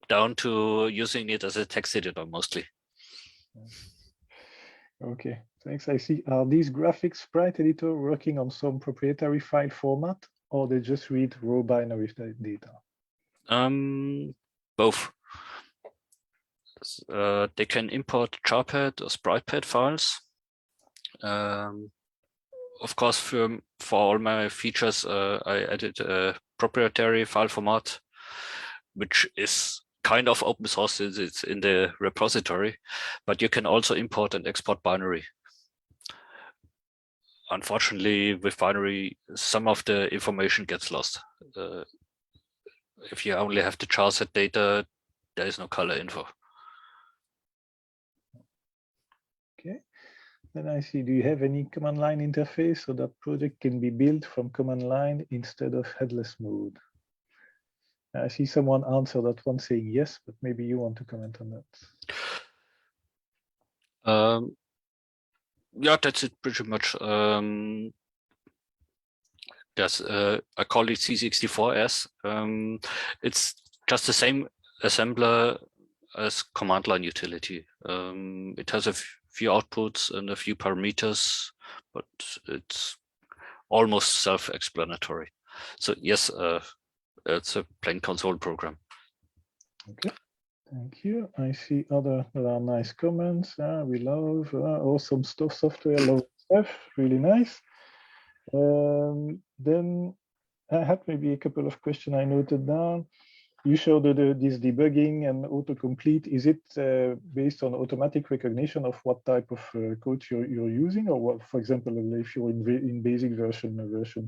down to using it as a text editor mostly. Okay, thanks. I see. Are these graphics sprite editor working on some proprietary file format, or they just read raw binary data? Both. They can import charpad or spritepad files. Of course, for all my features, I added a proprietary file format, which is kind of open source since it's in the repository, but you can also import and export binary. Unfortunately, with binary, some of the information gets lost. If you only have the charset data, there is no color info. Okay. Then I see, do you have any command line interface so that project can be built from command line instead of headless mode? I see someone answer that one saying yes, but maybe you want to comment on that. Yeah, that's it pretty much. Yes, I call it C64S. It's just the same assembler as command line utility. It has a few outputs and a few parameters, but it's almost self-explanatory. So yes, it's a plain console program. Okay, thank you. I see there are nice comments. We love awesome stuff, software, love stuff, really nice. Then I had maybe a couple of questions I noted down. You showed this debugging and autocomplete. Is it based on automatic recognition of what type of code you're using? Or what, for example, if you're in basic version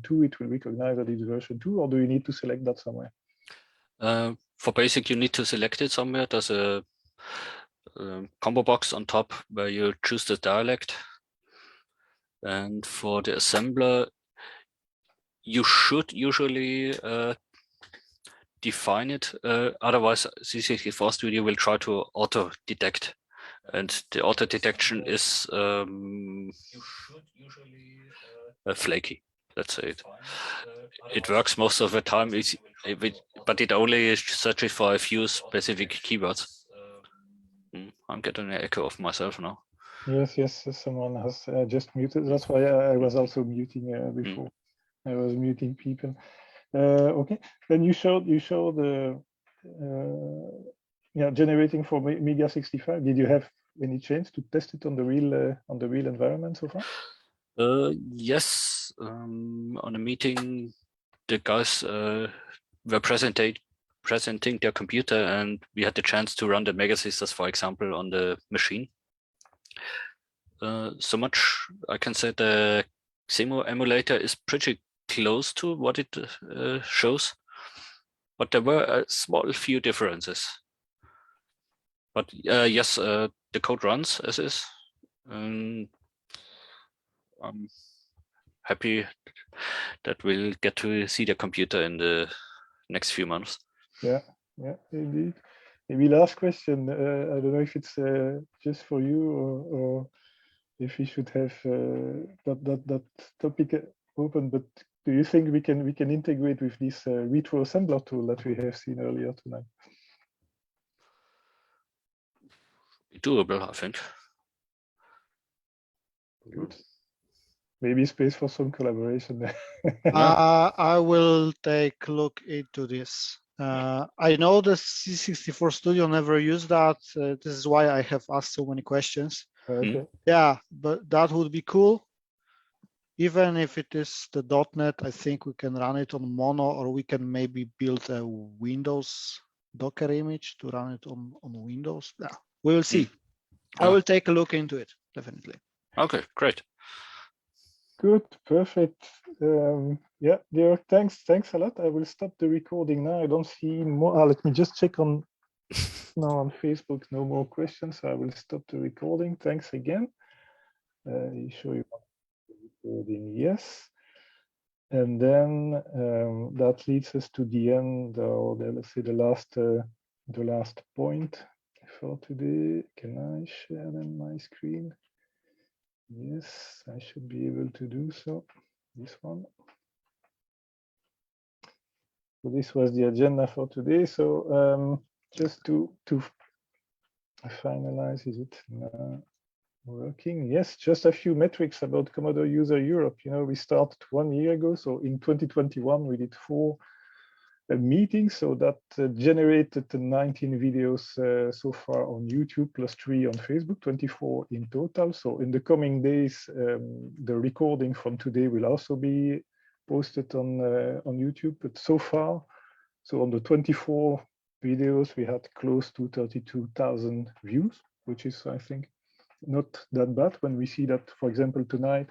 2, it will recognize that it's version 2, or do you need to select that somewhere? For basic, you need to select it somewhere. There's a combo box on top where you choose the dialect. And for the assembler, you should usually define it. Otherwise, C64 Studio will try to auto-detect. And the auto-detection is flaky, let's say it. It works most of the time, but it only searches for a few specific keywords. I'm getting an echo of myself now. Yes, someone has just muted. That's why I was also muting before. I was muting people. Okay, then you showed the generating for Media 65. Did you have any chance to test it on the real environment so far? Yes, on a meeting, the guys were presenting their computer, and we had the chance to run the Megasisters, for example, on the machine. So much I can say the Xemo emulator is pretty close to what it shows, but there were a small few differences. But yes, the code runs as is. I'm happy that we'll get to see the computer in the next few months. Yeah, indeed. Maybe last question. I don't know if it's just for you or if we should have that topic open. But do you think we can integrate with this retro assembler tool that we have seen earlier tonight? Doable, I think. Good. Maybe space for some collaboration there. I will take a look into this. I know the C64 Studio never used that. This is why I have asked so many questions. Okay. Yeah, but that would be cool. Even if it is the .NET, I think we can run it on Mono, or we can maybe build a Windows Docker image to run it on Windows. Yeah, we will see. I will take a look into it, definitely. Okay, great. Good, perfect. Yeah, Georg, thanks a lot. I will stop the recording now. I don't see more. Let me just check on now on Facebook. No more questions. So I will stop the recording. Thanks again. You show you recording, yes. And then that leads us to the end, or let's say the last point for today. Can I share then my screen? Yes, I should be able to do so. This one. So this was the agenda for today. So just to finalize, is it now working? Yes, just a few metrics about Commodore User Europe. You know, we started 1 year ago. So in 2021, we did 4 meetings. So that generated 19 videos so far on YouTube, plus 3 on Facebook, 24 in total. So in the coming days, the recording from today will also be posted on YouTube. But so far, so on the 24 videos, we had close to 32,000 views, which is, I think, not that bad when we see that, for example, tonight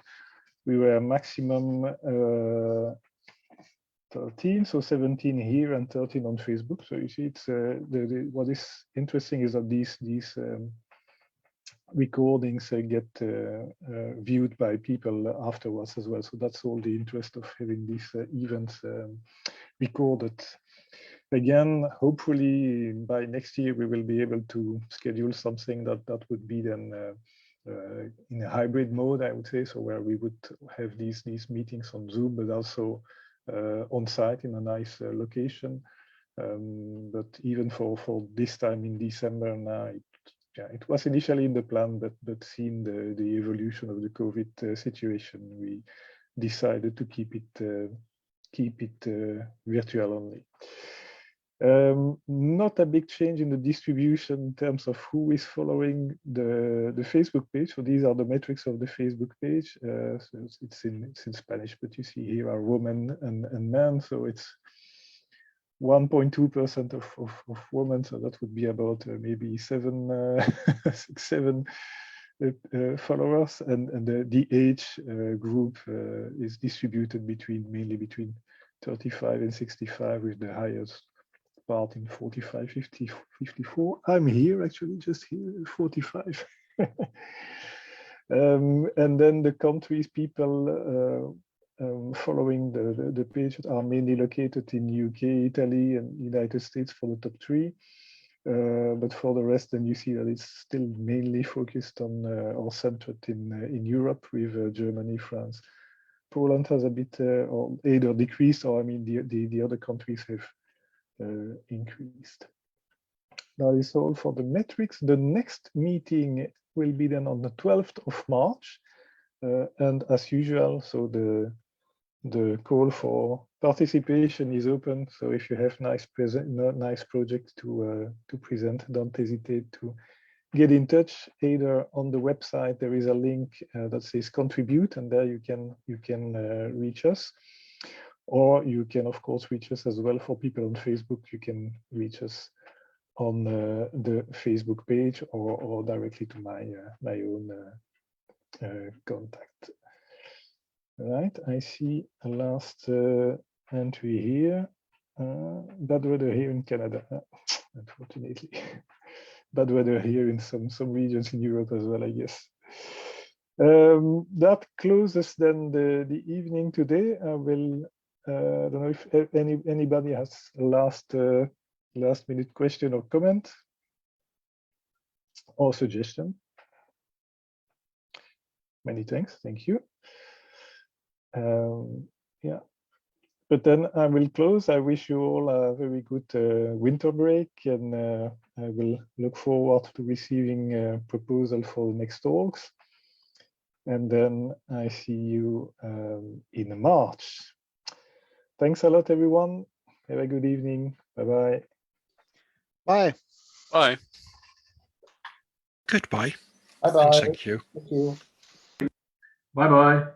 we were maximum 13, so 17 here and 13 on Facebook. So you see, it's what is interesting is that these recordings get viewed by people afterwards as well. So that's all the interest of having these events recorded. Again, hopefully by next year we will be able to schedule something that would be then in a hybrid mode, I would say, so where we would have these meetings on Zoom, but also on site in a nice location. But even for this time in December now, it was initially in the plan, but seeing the evolution of the COVID situation, we decided to keep it virtual only. Not a big change in the distribution in terms of who is following the Facebook page. So these are the metrics of the Facebook page. So it's in Spanish, but you see here are women and men. So it's 1.2% of women. So that would be about maybe 7 followers, and the age group is distributed mainly between 35 and 65, with the highest part in 45, 50, 54. I'm here actually, just here, 45. And then the countries people following the page are mainly located in UK, Italy, and United States for the top 3. But for the rest, then you see that it's still mainly focused on or centered in Europe, with Germany, France. Poland has a bit or either decreased, or I mean the other countries have increased. That is all for the metrics. The next meeting will be then on the 12th of March. And as usual, so the call for participation is open. So if you have nice project to present, don't hesitate to get in touch. Either on the website there is a link that says contribute, and there you can reach us. Or you can, of course, reach us as well. For people on Facebook, you can reach us on the Facebook page, or directly to my own contact. Right, I see a last entry here. Bad weather here in Canada, unfortunately. Bad weather here in some regions in Europe as well, I guess. That closes then the evening today. I will. I don't know if anybody has a last minute question or comment or suggestion. Many thanks. Thank you. Yeah, but then I will close. I wish you all a very good winter break, and I will look forward to receiving a proposal for the next talks. And then I see you in March. Thanks a lot, everyone. Have a good evening. Bye-bye. Bye. Bye. Goodbye. Bye-bye. Thank you. Thank you. Bye-bye.